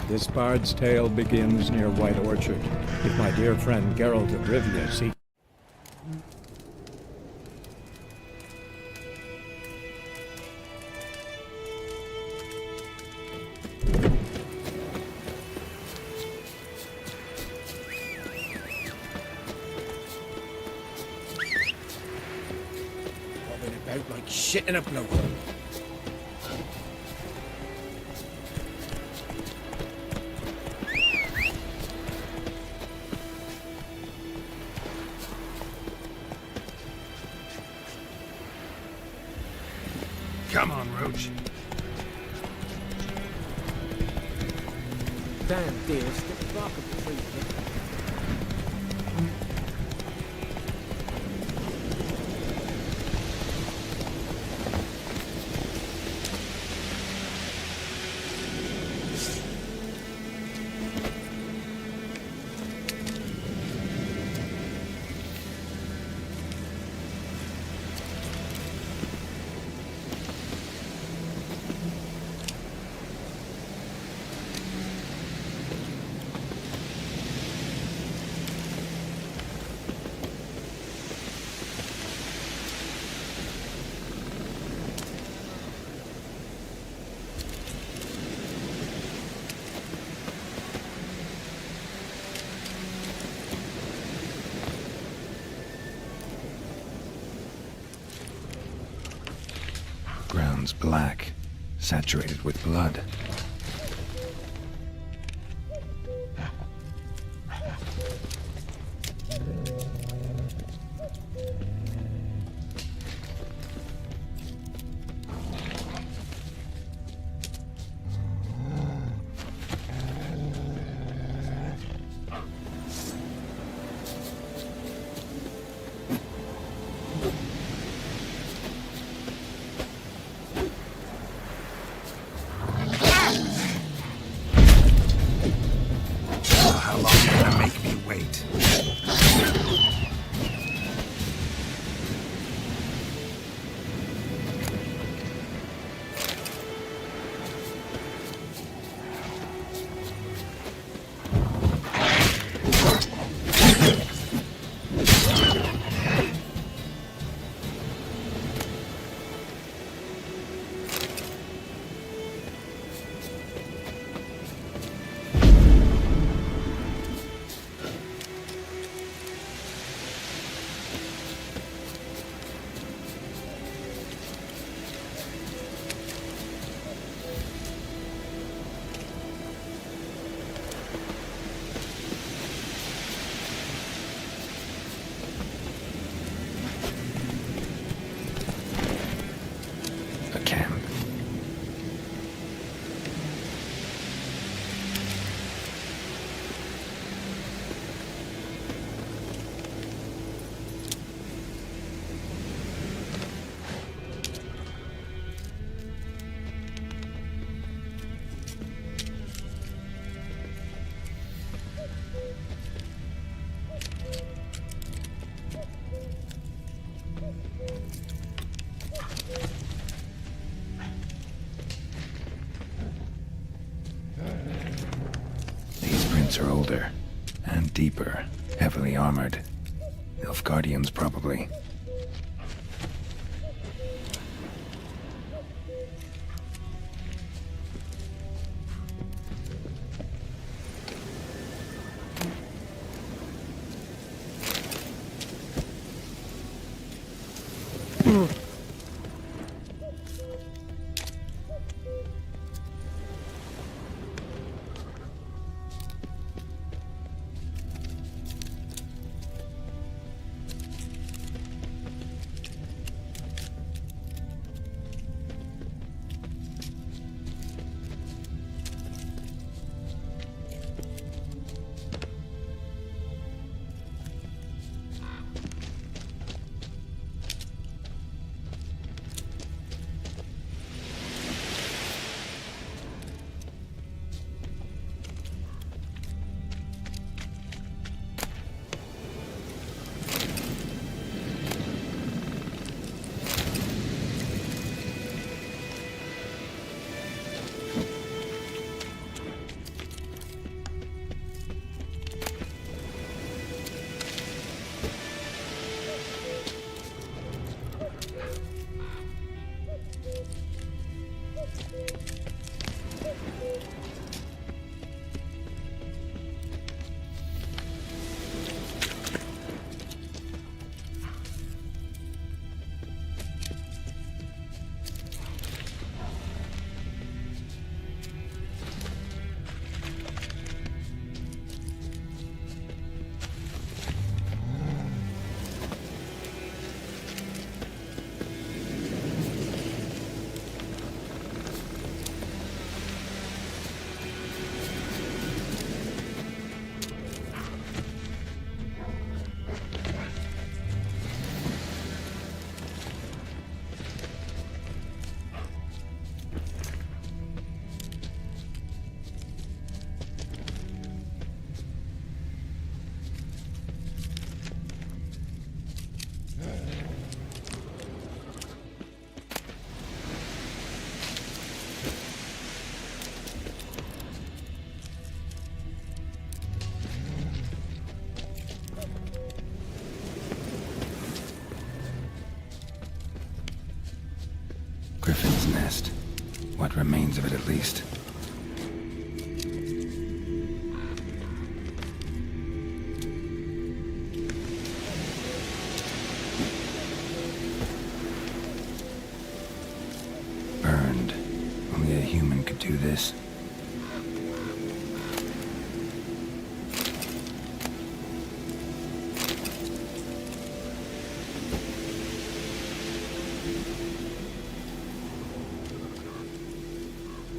This bard's tale begins near White Orchard, with my dear friend Geralt of Rivia seeking... Bobbing about like shit in a blowhole. Come on, Roach. Damn, dear, stick the bark of the tree. Ground's black, saturated with blood. How long are you gonna make me wait? Are older and deeper, heavily armored. Nilfgaardians, probably. Remains of it at least. Burned. Only a human could do this.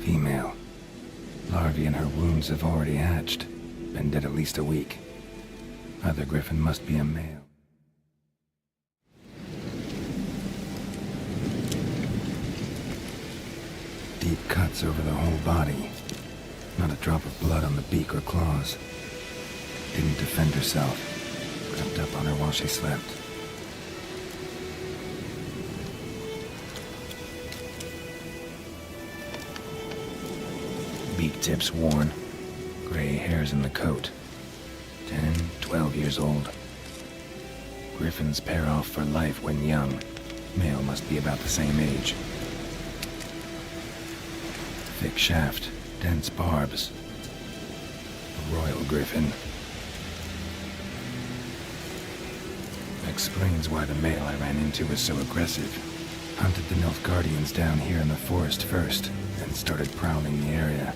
Female. Larvae in her wounds have already hatched. Been dead at least a week. Other griffin must be a male. Deep cuts over the whole body. Not a drop of blood on the beak or claws. Didn't defend herself. Crept up on her while she slept. Beak tips worn. Gray hairs in the coat. 10, 12 years old. Griffins pair off for life when young. Male must be about the same age. Thick shaft, dense barbs. A royal griffin. Explains why the male I ran into was so aggressive. Hunted the Nilfgaardians down here in the forest first, then started prowling the area.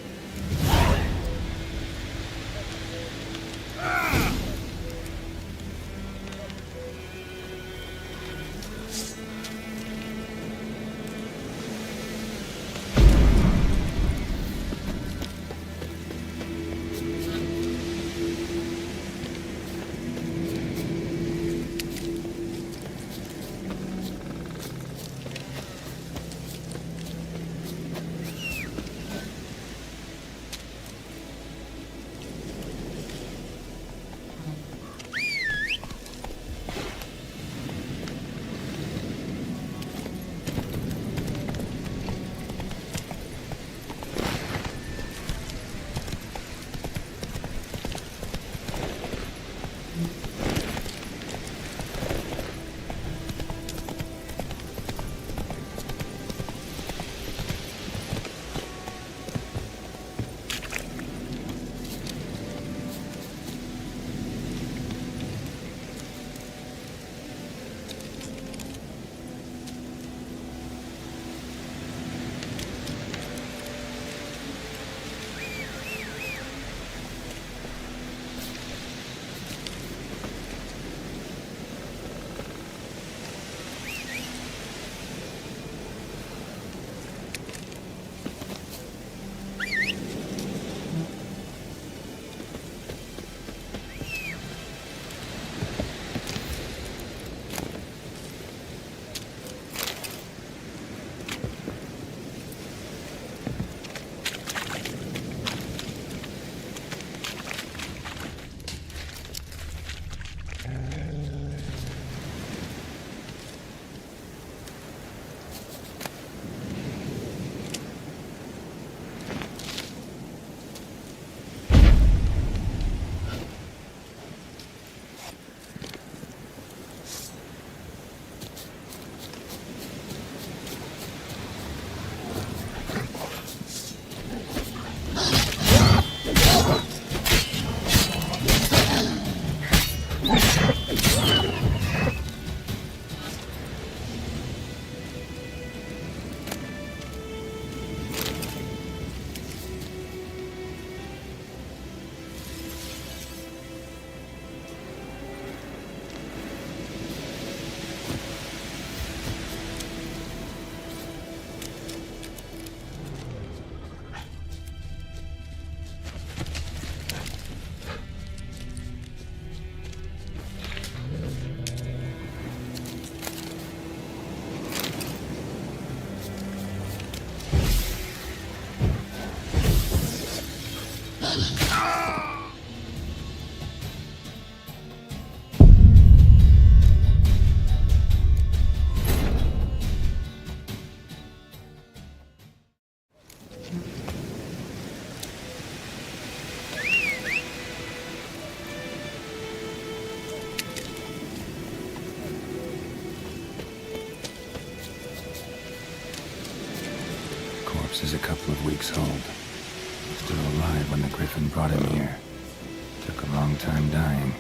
corpse is a couple of weeks old. He was still alive when the Griffin brought him here. Took a long time dying.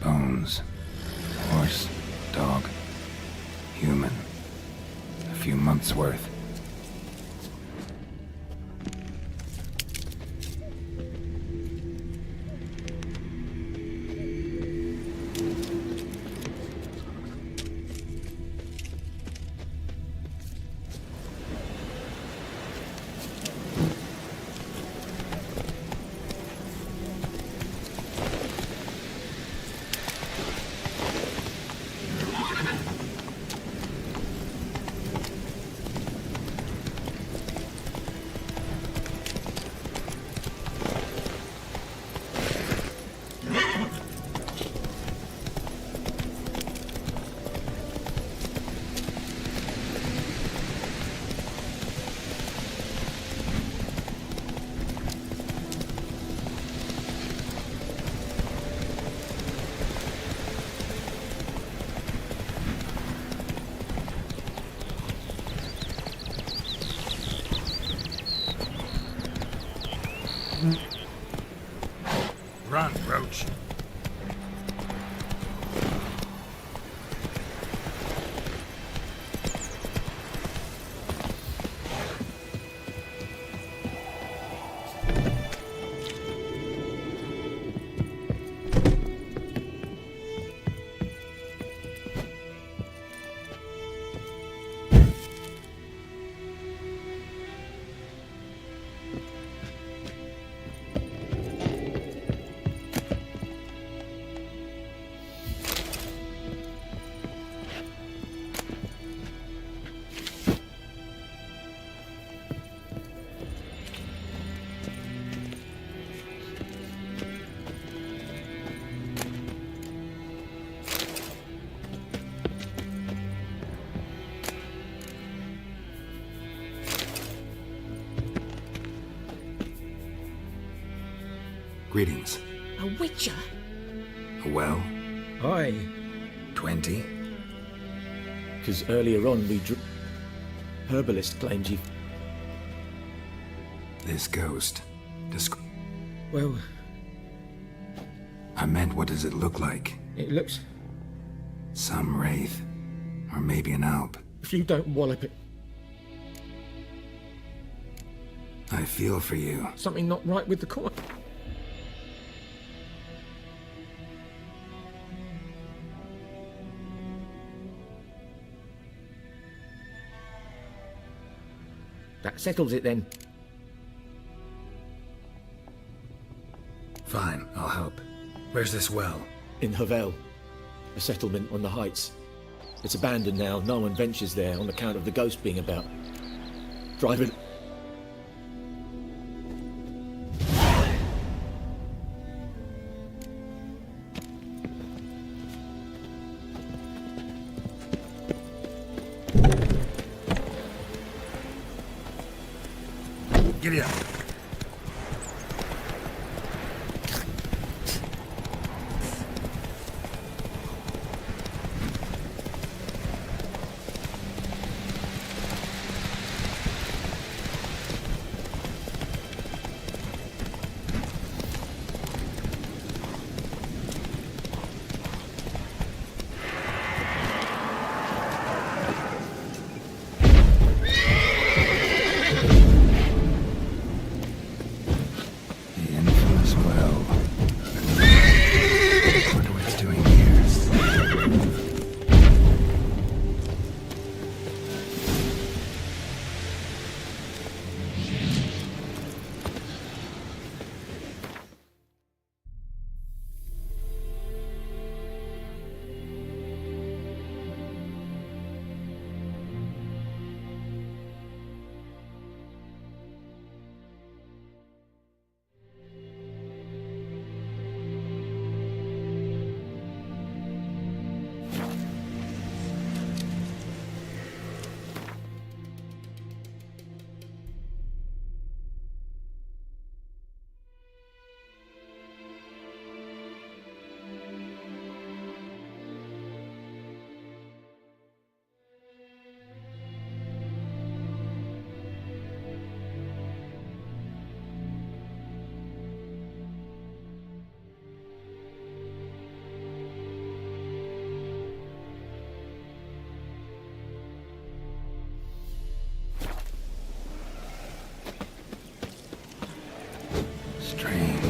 Bones. Horse, dog, human. A few months' worth. Run, Roach. Greetings. A witcher? A well? Aye. 20? Because earlier on we drew... Herbalist claims you... This ghost. Well... I meant, what does it look like? It looks... Some wraith. Or maybe an alp. If you don't wallop it... I feel for you. Something not right with the coin. That settles it then. Fine, I'll help. Where's this well? In Havel. A settlement on the heights. It's abandoned now. No one ventures there on account of the ghost being about. Driving... Giddy up.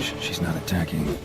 strange. She's not attacking.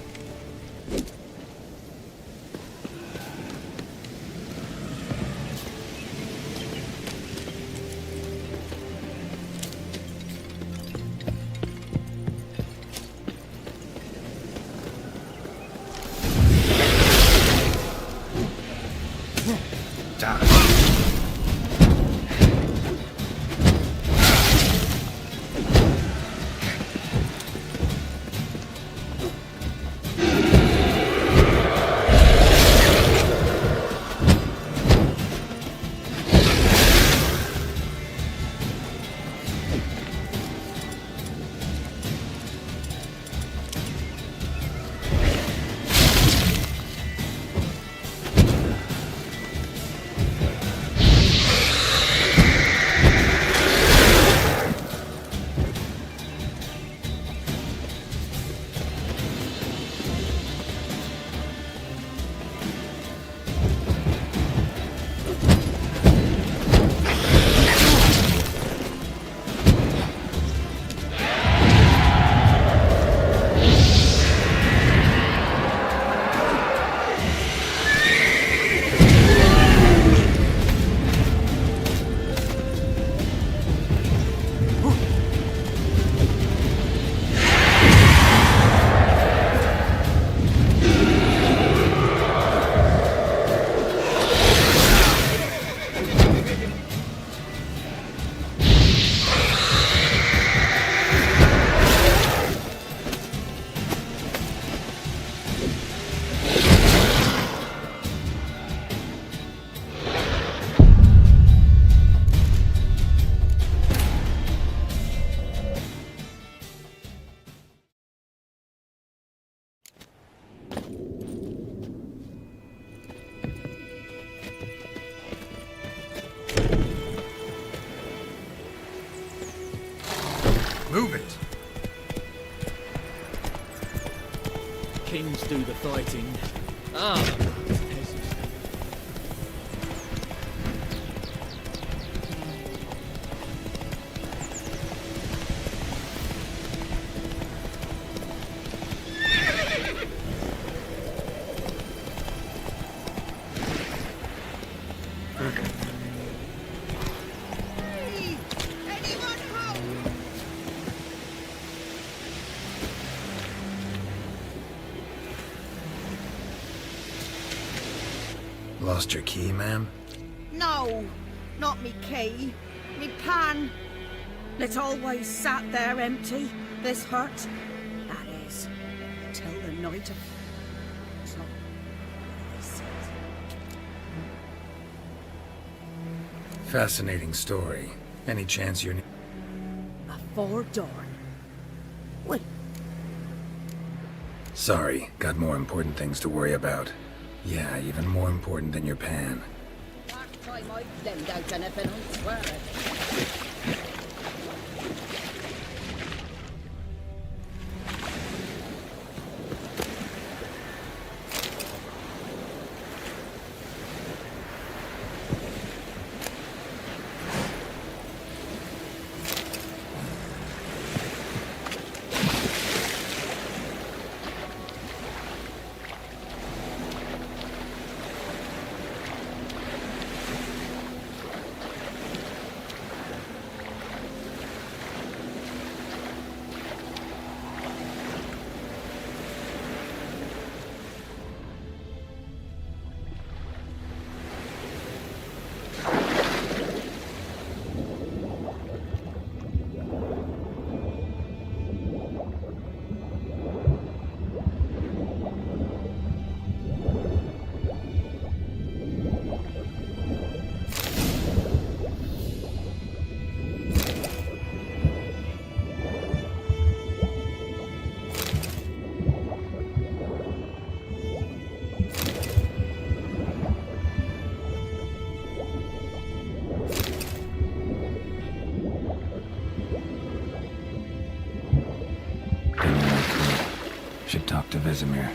Move it! Kings do the fighting. Ah! Lost your key, ma'am? No, not me key. Me pan. It always sat there empty, this hut. That is, till the night of... So, Fascinating story. Any chance you're... Before dawn. Wait. Sorry, got more important things to worry about. Yeah, even more important than your pan. Last time I lemmed out anything, I swear. Should talk to Vesemir.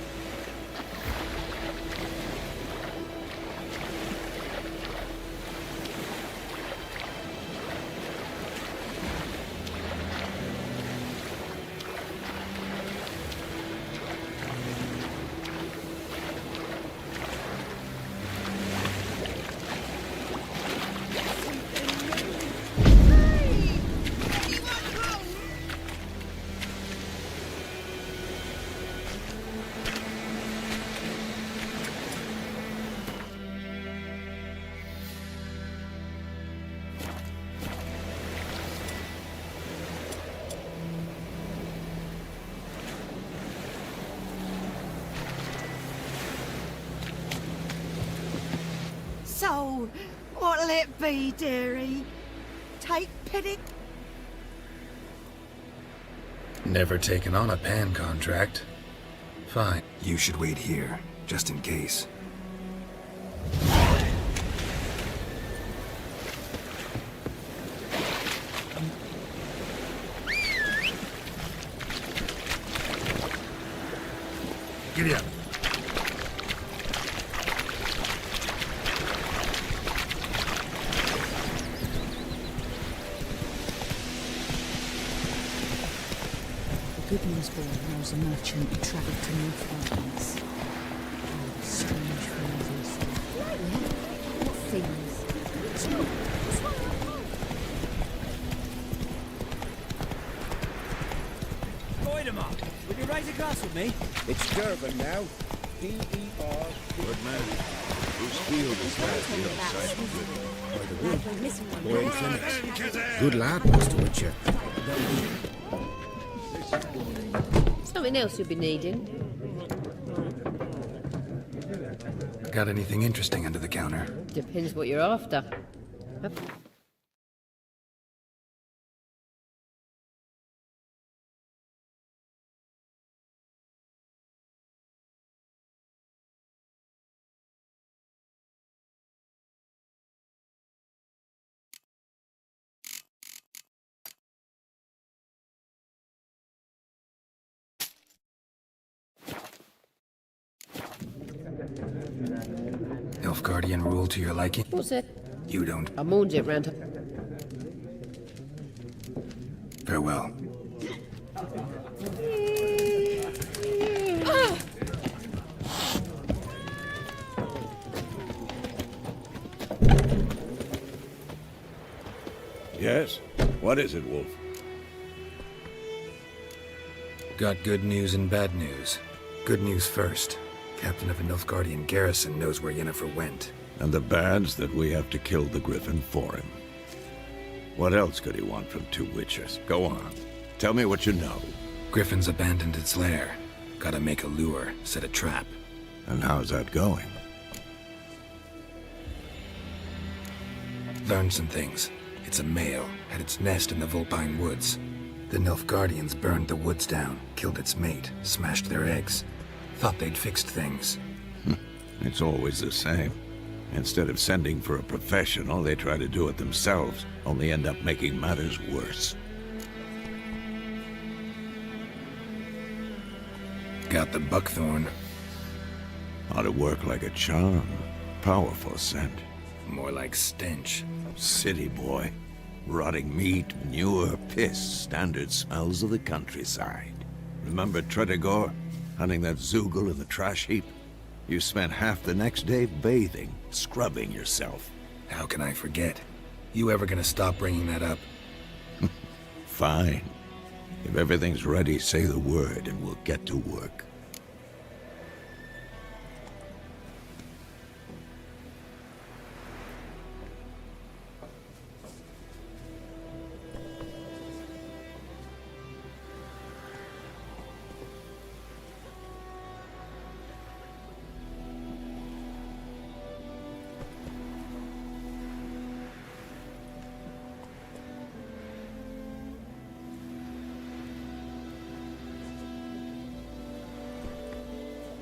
soul, what'll it be, dearie? Take pity? Never taken on a pan contract. Fine. You should wait here, just in case. Giddy up. Goodman's boy knows a merchant who travelled to North. Oh, strange phrases. What things? Voidemar, would you raise a glass with me? It's Durban now. D-E-R. Good man. Whose field is that the outside of Boy in Phoenix. Good lad, Mr. Witcher. Something else you'll be needing. Got anything interesting under the counter? Depends what you're after. Nilfgaardian rule to your liking? What's it? You don't. I mourned it round. Farewell. Yes? What is it, Wolf? Got good news and bad news. Good news first. Captain of a Nilfgaardian garrison knows where Yennefer went. And the bad's that we have to kill the Griffin for him. What else could he want from two witchers? Go on. Tell me what you know. Griffin's abandoned its lair. Gotta make a lure, set a trap. And how's that going? Learned some things. It's a male, had its nest in the Vulpine Woods. The Nilfgaardians burned the woods down, killed its mate, smashed their eggs. Thought they'd fixed things. It's always the same. Instead of sending for a professional, they try to do it themselves, only end up making matters worse. Got the buckthorn. Ought to work like a charm. Powerful scent. More like stench. City boy. Rotting meat, manure, piss, standard smells of the countryside. Remember Tredegor? Hunting that Zoogle in the trash heap? You spent half the next day bathing, scrubbing yourself. How can I forget? You ever gonna stop bringing that up? Fine. If everything's ready, say the word and we'll get to work.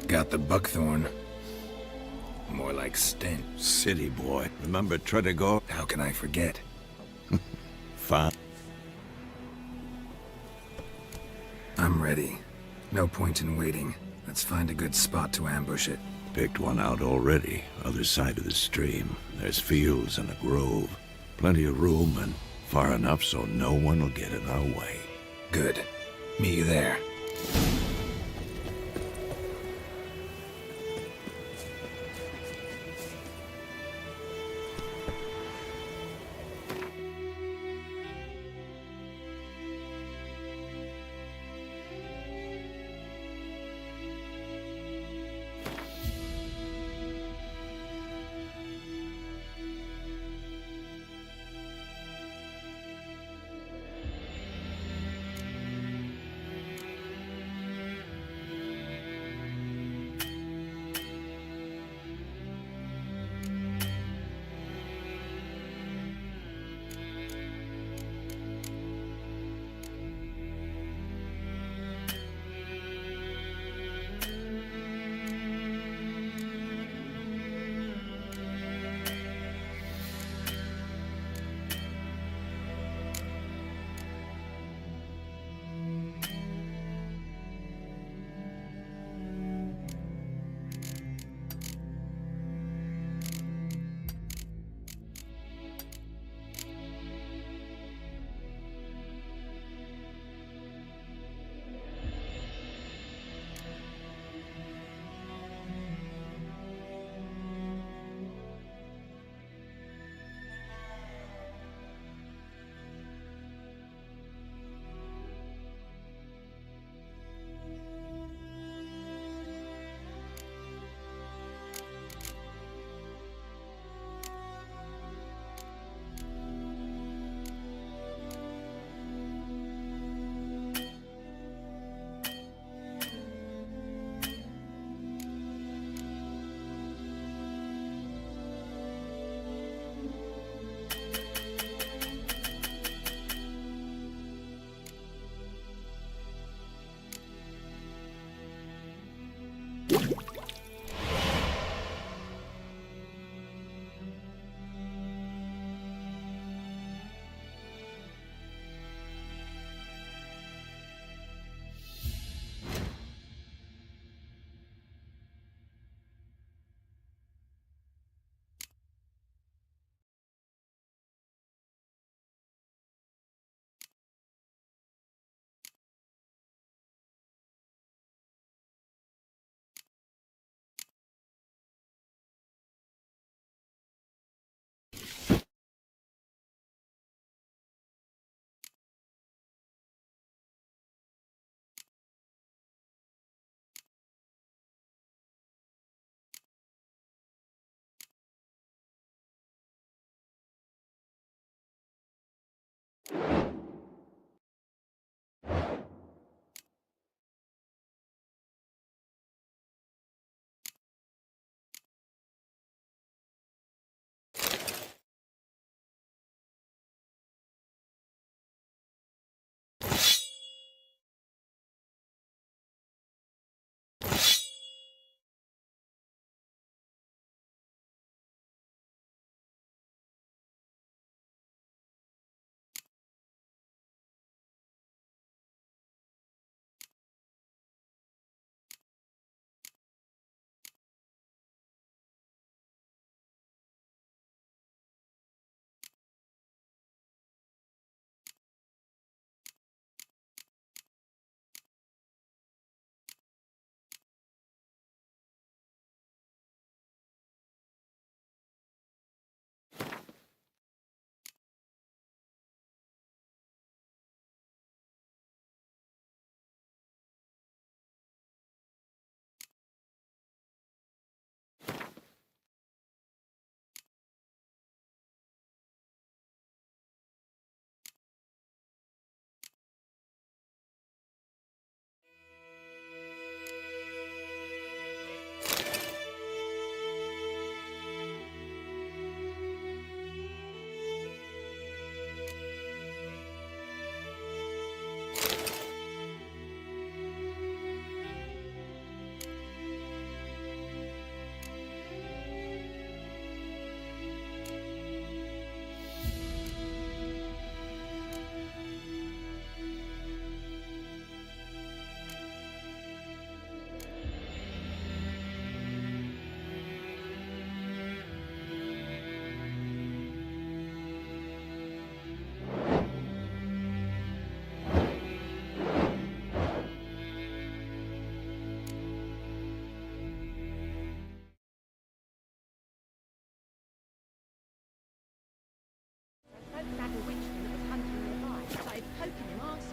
Got the buckthorn. More like stench. City boy. Remember Tredegor? How can I forget? Fine. I'm ready. No point in waiting. Let's find a good spot to ambush it. Picked one out already. Other side of the stream. There's fields and a grove. Plenty of room and far enough so no one will get in our way. Good. Meet you there.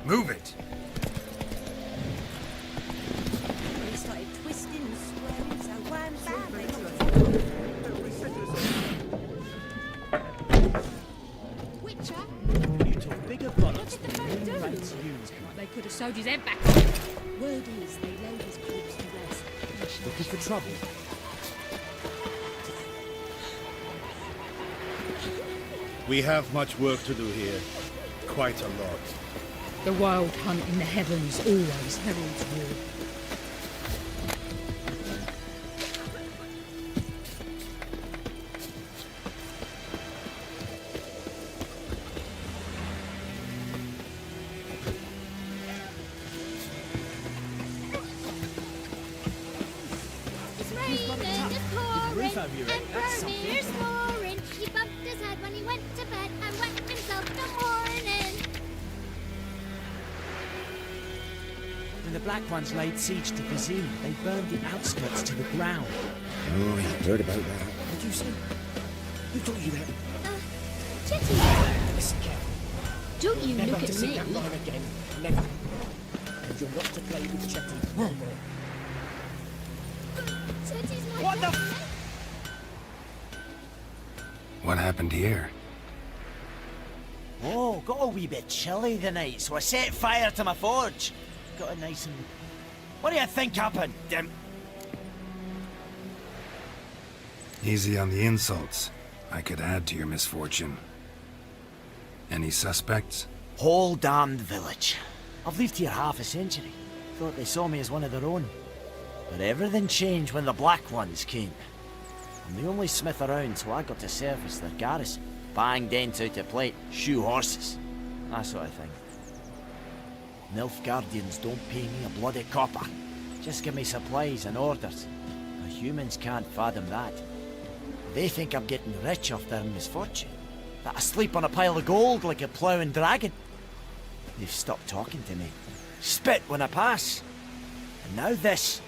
Move it! They started twisting and swearing, so wham bam, they Witcher? You took bigger bullets What did the than folk do? human rights used. Like they could have sewed his head back. Word is they laid his corpse to rest. Looking for trouble? We have much work to do here. Quite a lot. The wild hunt in the heavens always heralds war. It's raining, it's pouring, and Vermeer's snoring. He bumped his head when he went to bed and wet himself in the morning. When the Black Ones laid siege to Vizim, they burned the outskirts to the ground. Oh, I heard about that. What did you say? Who told you that? Chitty, Listen carefully. don't you Never look to at see me. that line again. Never. And you're not to play with Chetty no more. Chitty's my What the friend. What happened here? Oh, got a wee bit chilly the night, so I set fire to my forge. Got a nice and... What do you think happened, Dim? Easy on the insults. I could add to your misfortune. Any suspects? Whole damned village. I've lived here half a century. Thought they saw me as one of their own. But everything changed when the Black Ones came. I'm the only smith around, so I got to service their garrison. Bang dents out of plate, shoe horses, that sort of thing. Nilfgaardians don't pay me a bloody copper. Just give me supplies and orders. But humans can't fathom that. They think I'm getting rich off their misfortune. That I sleep on a pile of gold like a ploughing dragon. They've stopped talking to me. Spit when I pass. And now this.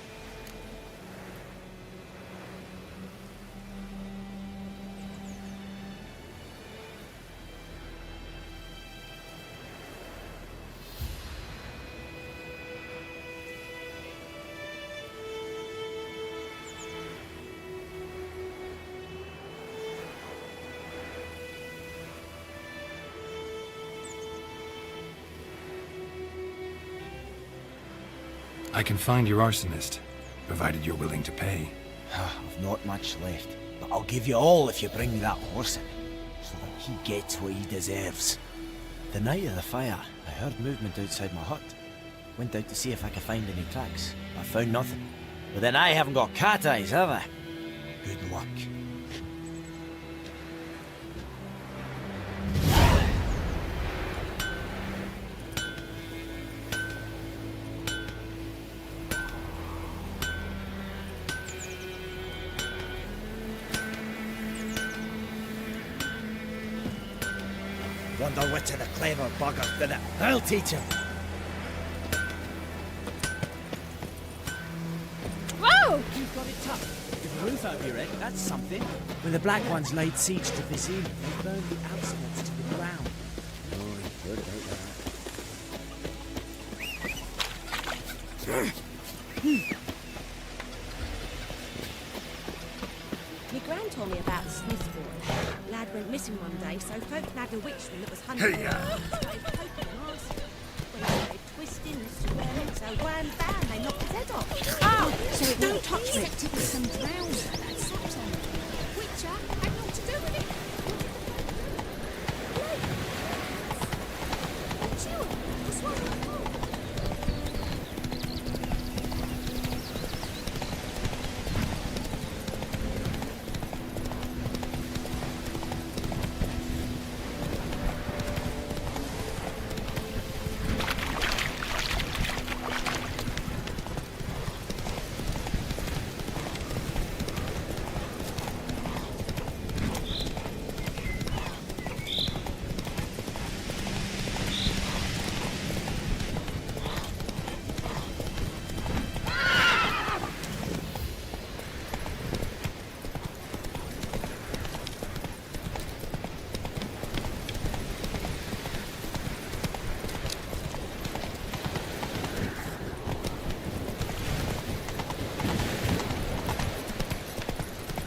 I can find your arsonist, provided you're willing to pay. I've not much left, but I'll give you all if you bring me that horse in, so that he gets what he deserves. The night of the fire, I heard movement outside my hut. Went out to see if I could find any tracks. I found nothing. But then I haven't got cat eyes, have I? Good luck. Wonder which of the clever buggers did it. I'll teach him. Whoa! You've got it tough. With the roof over your head, that's something. When the Black Ones laid siege to Vizima, they burned the outskirts to the ground. Oh, you've heard about that. My gran told me about the Smith boy. Lad went missing one day, so folk nagged a witchman that was hunting him. Started poking and asking. When he started twisting and swearing, so wham bam, they knocked his head off. Oh, so it don't touch me. Except it was some drowner that sat on it. Witcher had naught to do with it. Chill. That's what I thought.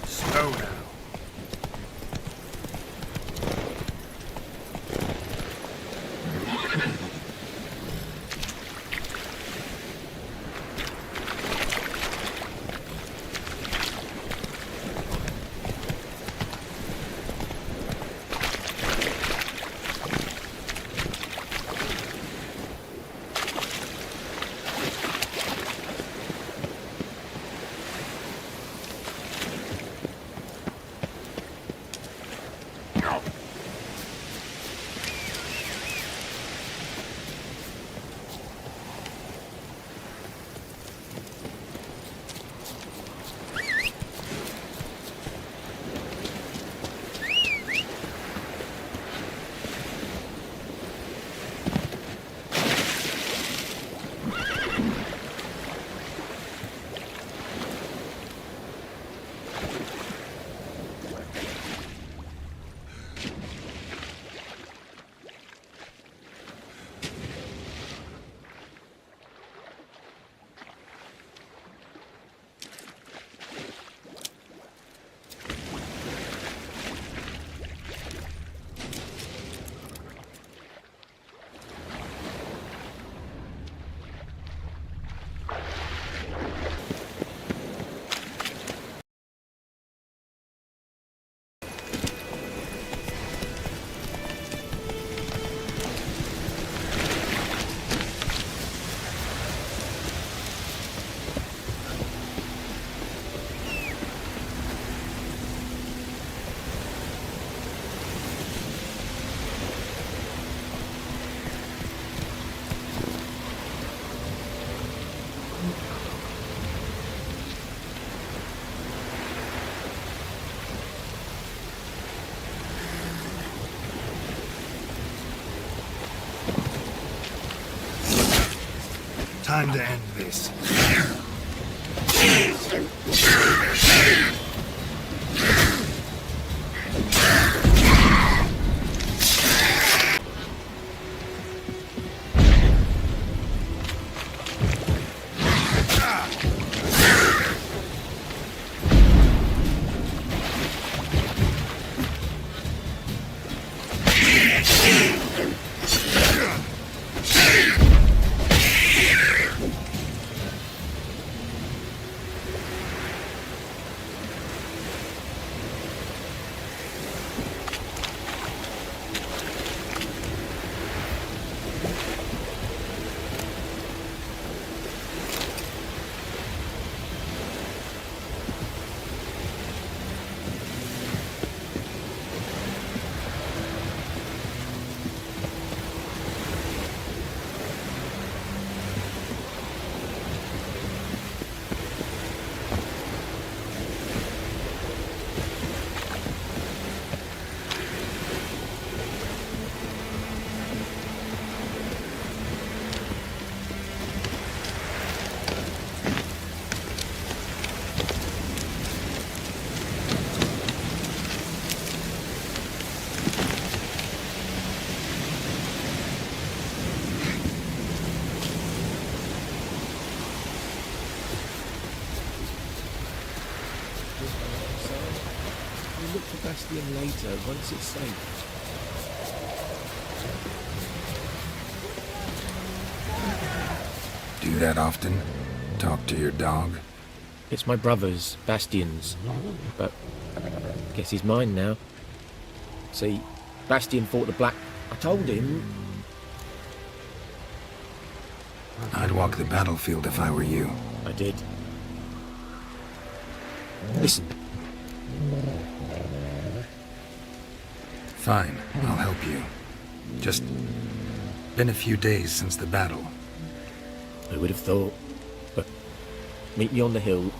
Slow now. Time to end this. Bastion later, once it's safe. Do that often? Talk to your dog? It's my brother's, Bastion's. But guess he's mine now. See, Bastion fought the Black... I told him... I'd walk the battlefield if I were you. I did. Listen. Fine, I'll help you. Just been a few days since the battle. Who would have thought? But meet me on the hill.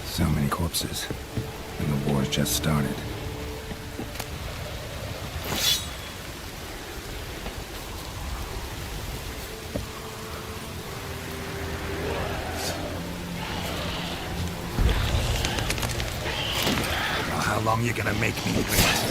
So many corpses, and the war's just started. Well, how long you gonna make me wait?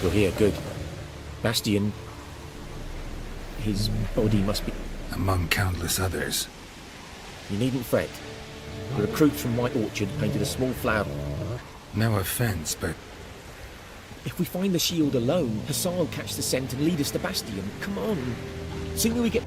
You're here, good. Bastion... his body must be... Among countless others. You needn't fret. The recruits from White Orchard painted a small flower... No offense, but... If we find the shield alone, Hussar will catch the scent and lead us to Bastion. Come on. Sooner we get...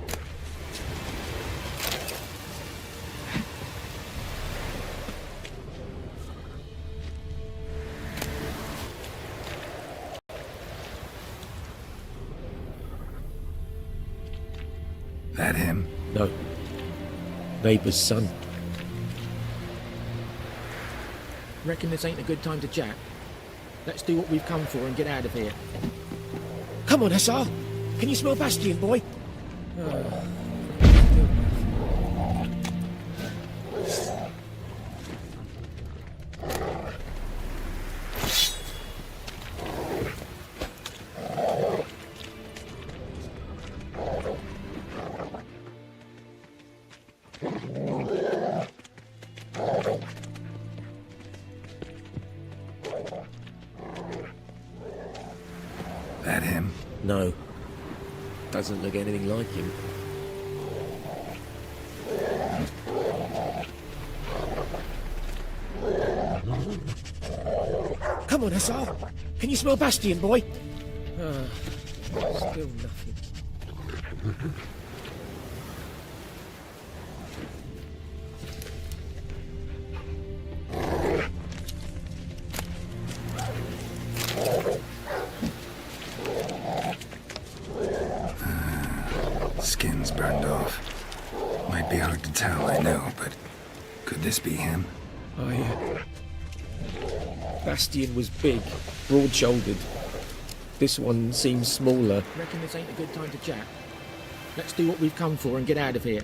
That him? No. Neighbour's son. Reckon this ain't a good time to chat? Let's do what we've come for and get out of here. Come on, Hussar! Can you smell Bastion, boy? Oh. No. Doesn't look anything like him. Come on, Hussar. Can you smell Bastion, boy? Still nothing. Skin's burned off. Might be hard to tell, I know, but could this be him? Oh, yeah. Bastion was big, broad-shouldered. This one seems smaller. Reckon this ain't a good time to chat? Let's do what we've come for and get out of here.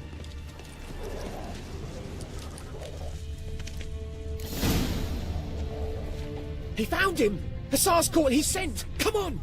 He found him! Hussar's caught his scent! Come on!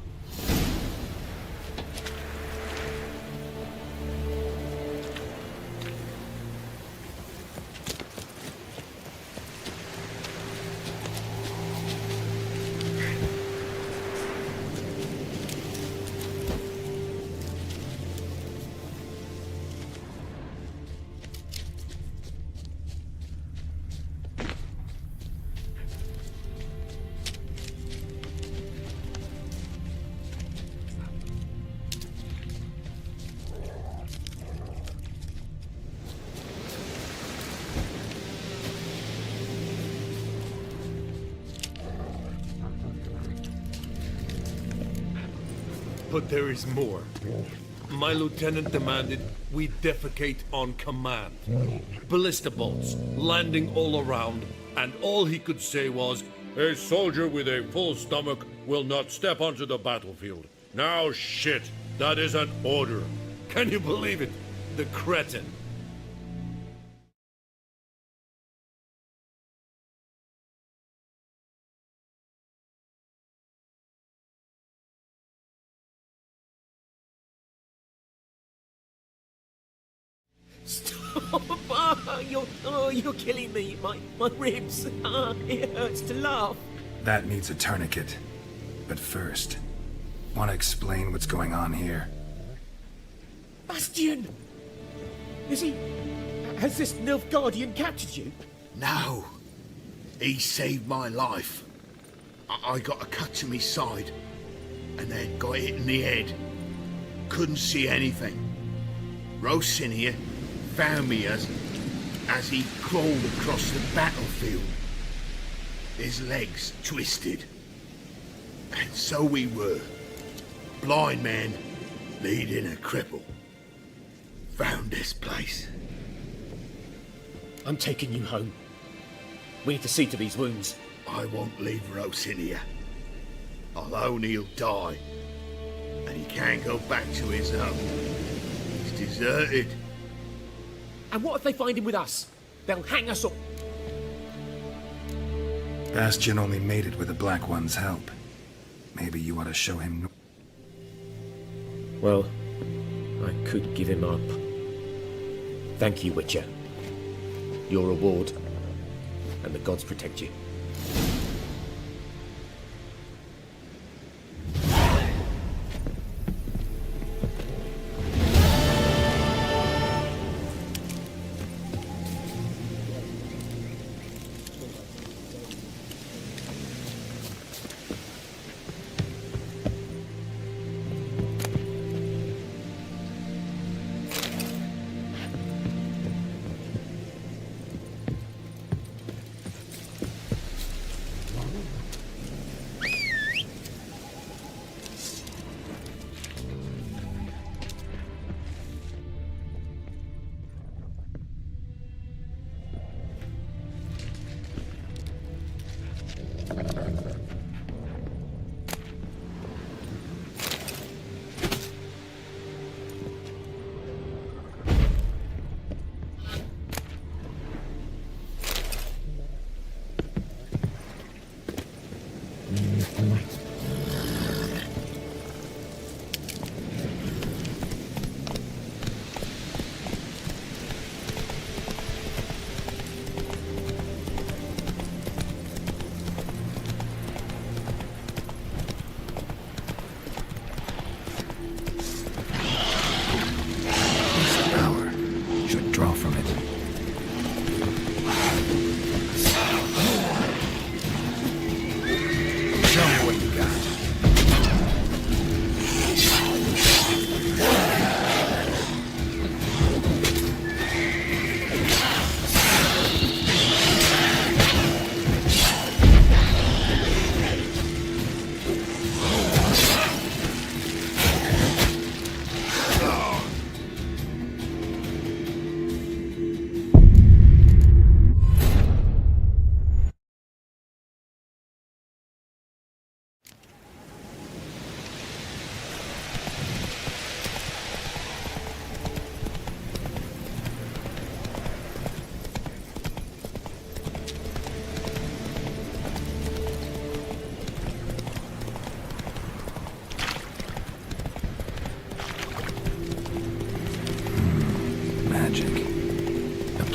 But there is more. My lieutenant demanded we defecate on command. Ballista bolts, landing all around, and all he could say was, "A soldier with a full stomach will not step onto the battlefield." Now shit, that is an order. Can you believe it? The cretin. Stop! You're killing me. My ribs. It hurts to laugh. That needs a tourniquet. But first, want to explain what's going on here? Bastion! Is he... Has this Nilfgaardian captured you? No. He saved my life. I got a cut to my side, and then got hit in the head. Couldn't see anything. Rosinia found me as he crawled across the battlefield. His legs twisted. And so we were. Blind man leading a cripple. Found this place. I'm taking you home. We need to see to these wounds. I won't leave Rosinia. Alone he'll die. And he can't go back to his home. He's deserted. And what if they find him with us? They'll hang us up. Bastion only made it with the Black One's help. Maybe you ought to show him... Well, I could give him up. Thank you, Witcher. Your reward, and the gods protect you.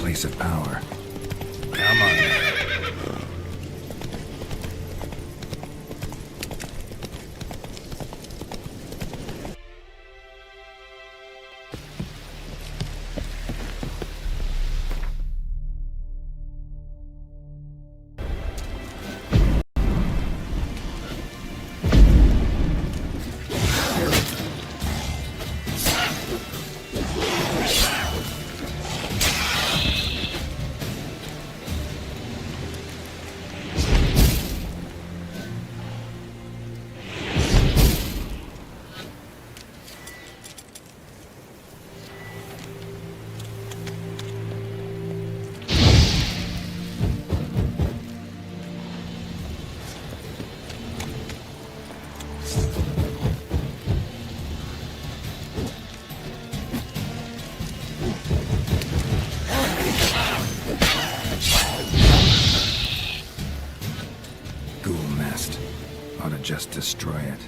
place of power. Come on now. Ought to just destroy it.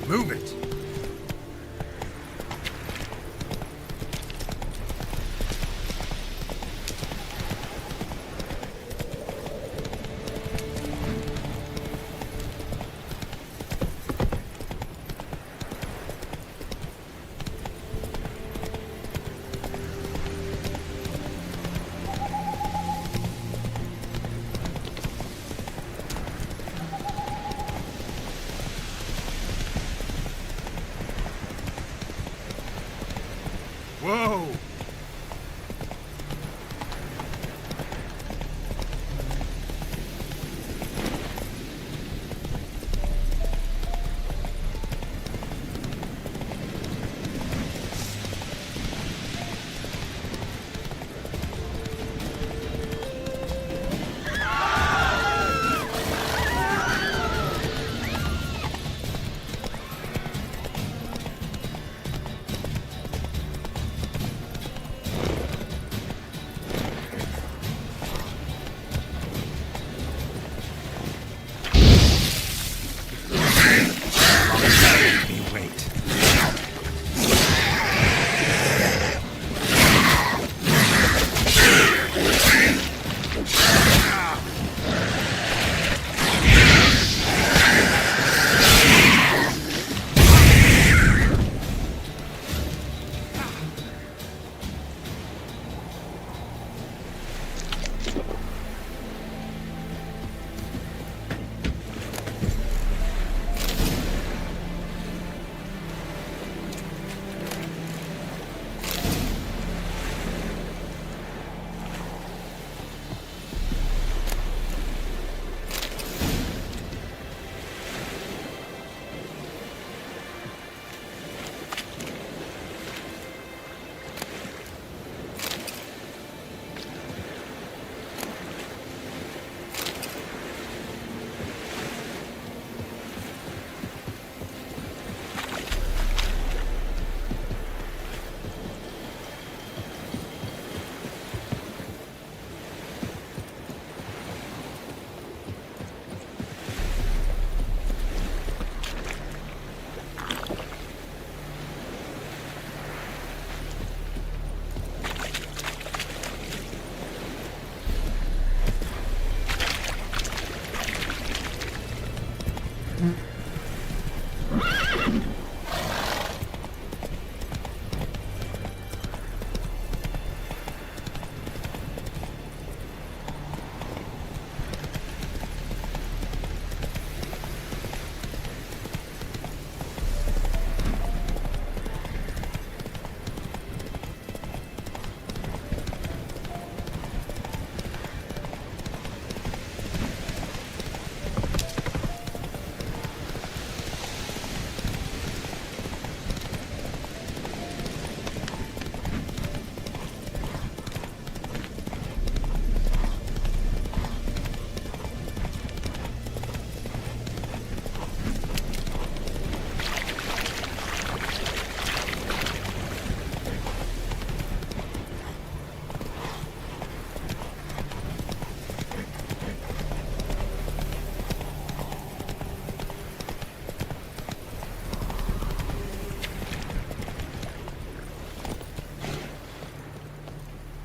Move it!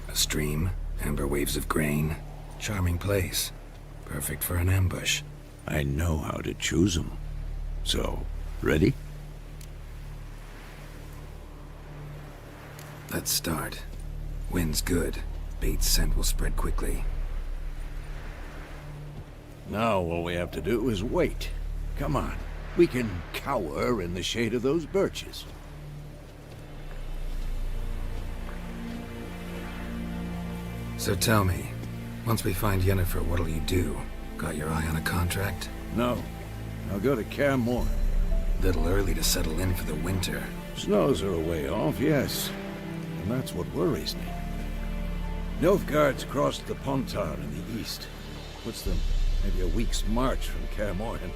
A stream, amber waves of grain. Charming place. Perfect for an ambush. I know how to choose them. So, ready? Let's start. Wind's good. Bait's scent will spread quickly. Now all we have to do is wait. Come on. We can cower in the shade of those birches. So tell me, once we find Yennefer, what'll you do? Got your eye on a contract? No. I'll go to Kaer Morhen. Little early to settle in for the winter. Snows are a way off, yes. And that's what worries me. Nilfgaard's crossed the Pontar in the east. Puts them maybe a week's march from Kaer Morhen.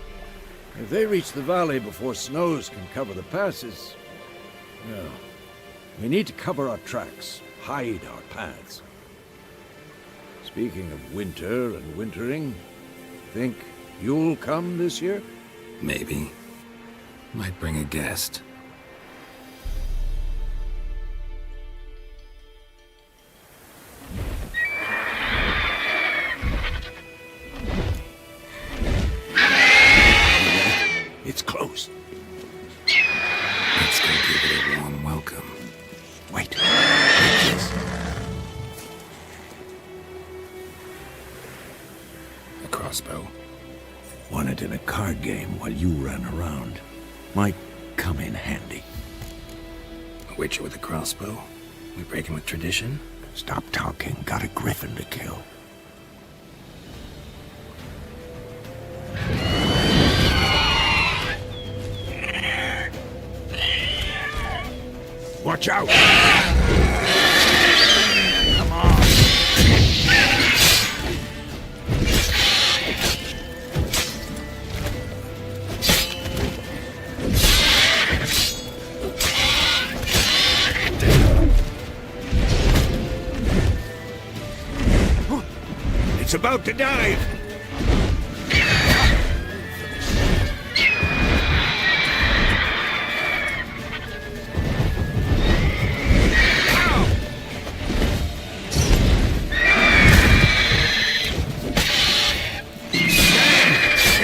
If they reach the valley before snows can cover the passes... well, we need to cover our tracks, hide our paths. Speaking of winter and wintering, think you'll come this year? Maybe. Might bring a guest. It's close. Let's go give it a warm welcome. Wait. A crossbow. Won it in a card game while you ran around. Might come in handy. A witcher with a crossbow? We breaking with tradition? Stop talking. Got a griffin to kill. Watch out! Come on! It's about to dive!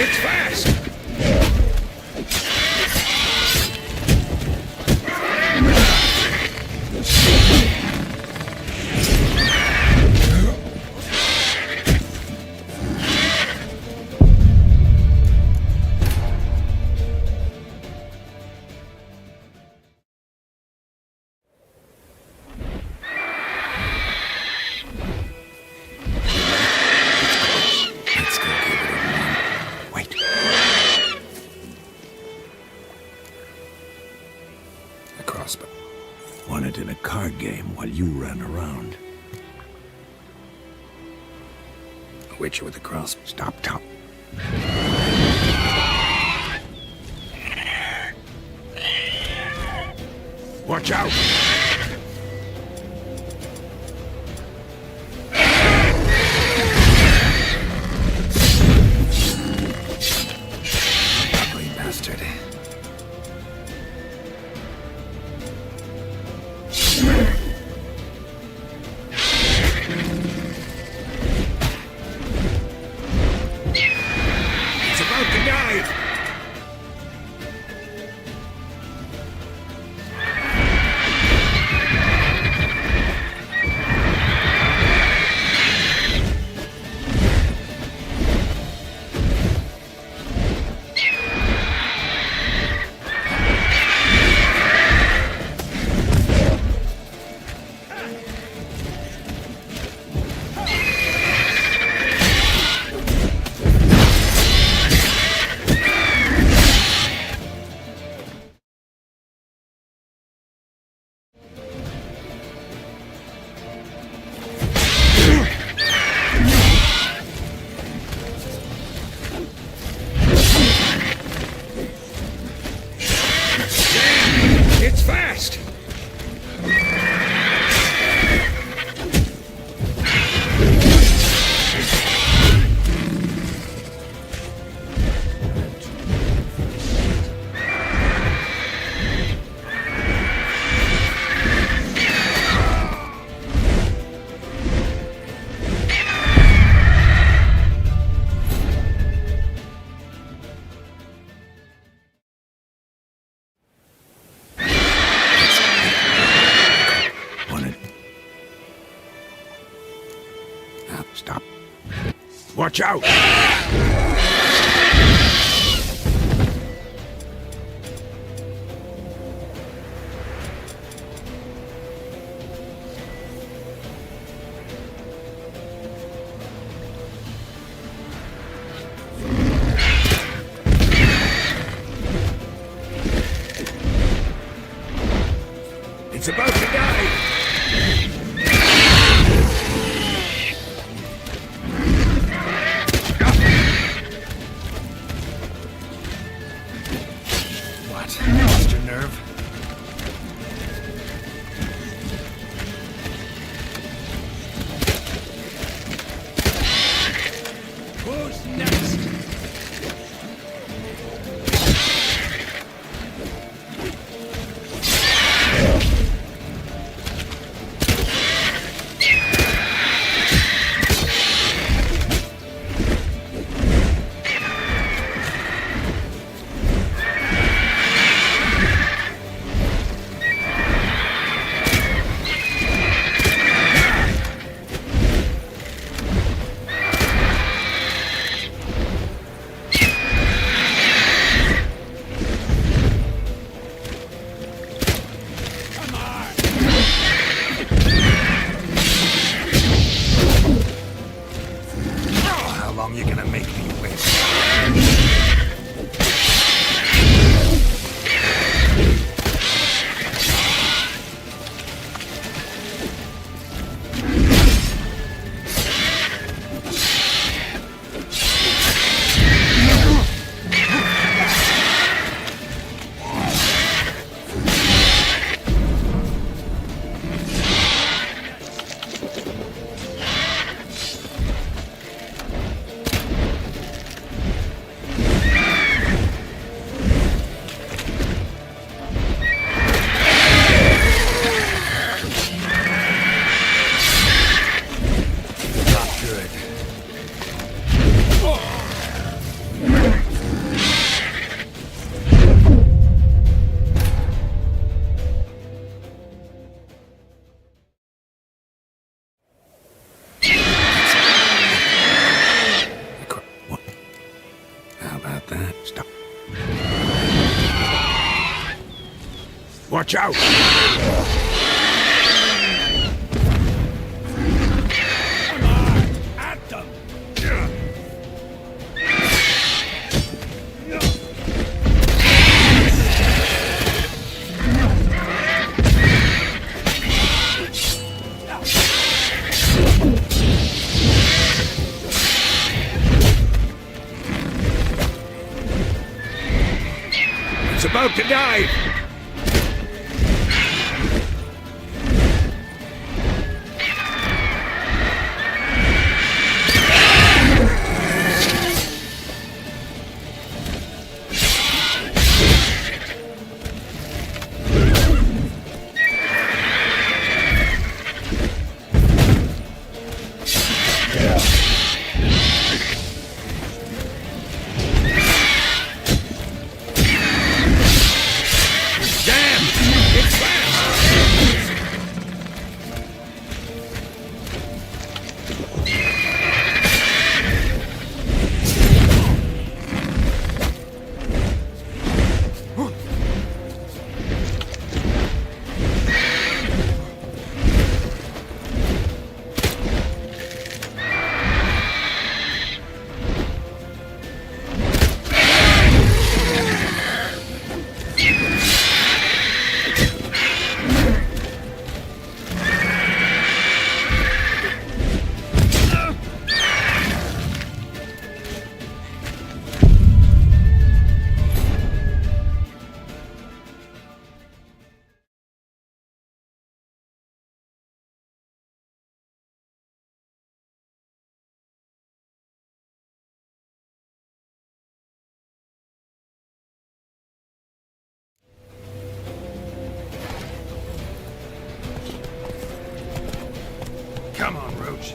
It's fast! Won it in a card game while you ran around. A witcher with a crossbow. Stop talking. Watch out! Ugly bastard. It's about to dive! Watch out! It's about to die! What? Lost your nerve? Who's next? How long you gonna make me wait? How about that? Stop. Watch out! Come on! At them! It's about to die! Come on, Roach.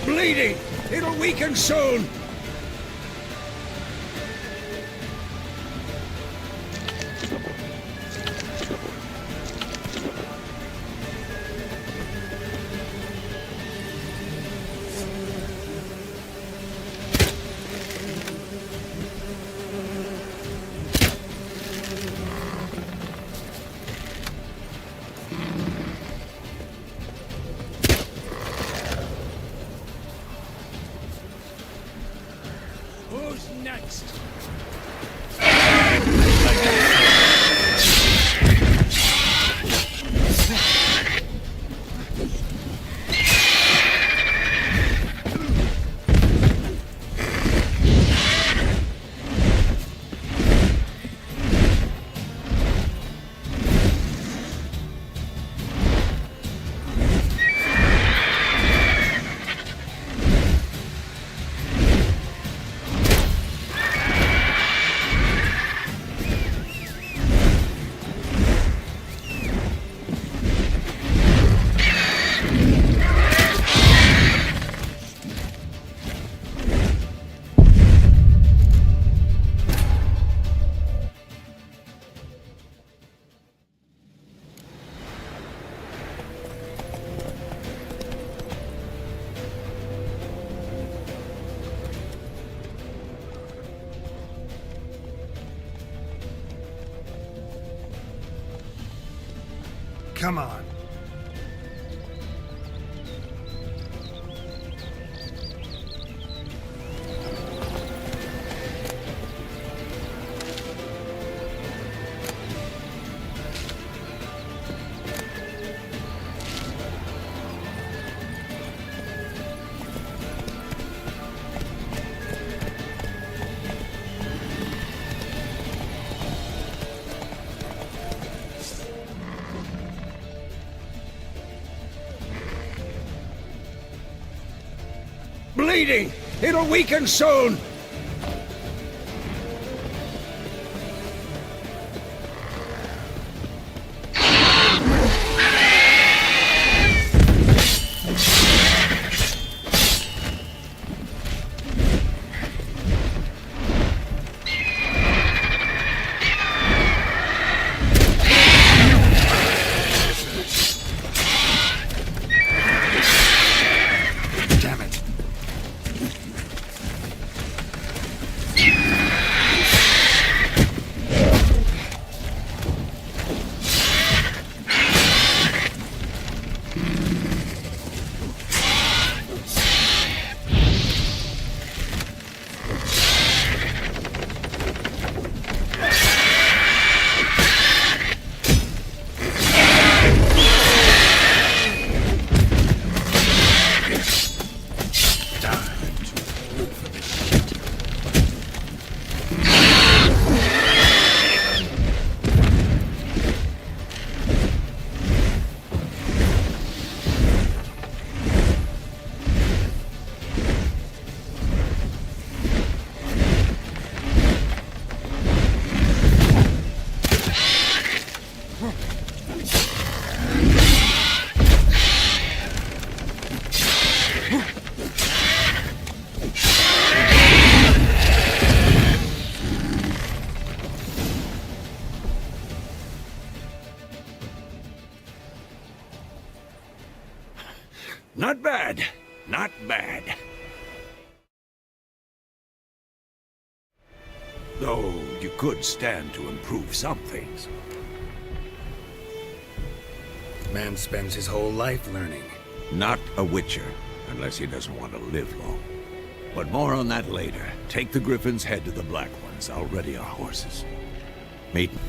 Bleeding! It'll weaken soon! Who's next? Come on. Bleeding! It'll weaken soon! Not bad. Not bad. Though you could stand to improve some things. Man spends his whole life learning. Not a Witcher, unless he doesn't want to live long. But more on that later. Take the Griffin's head to the Black Ones. I'll ready our horses. Meet me.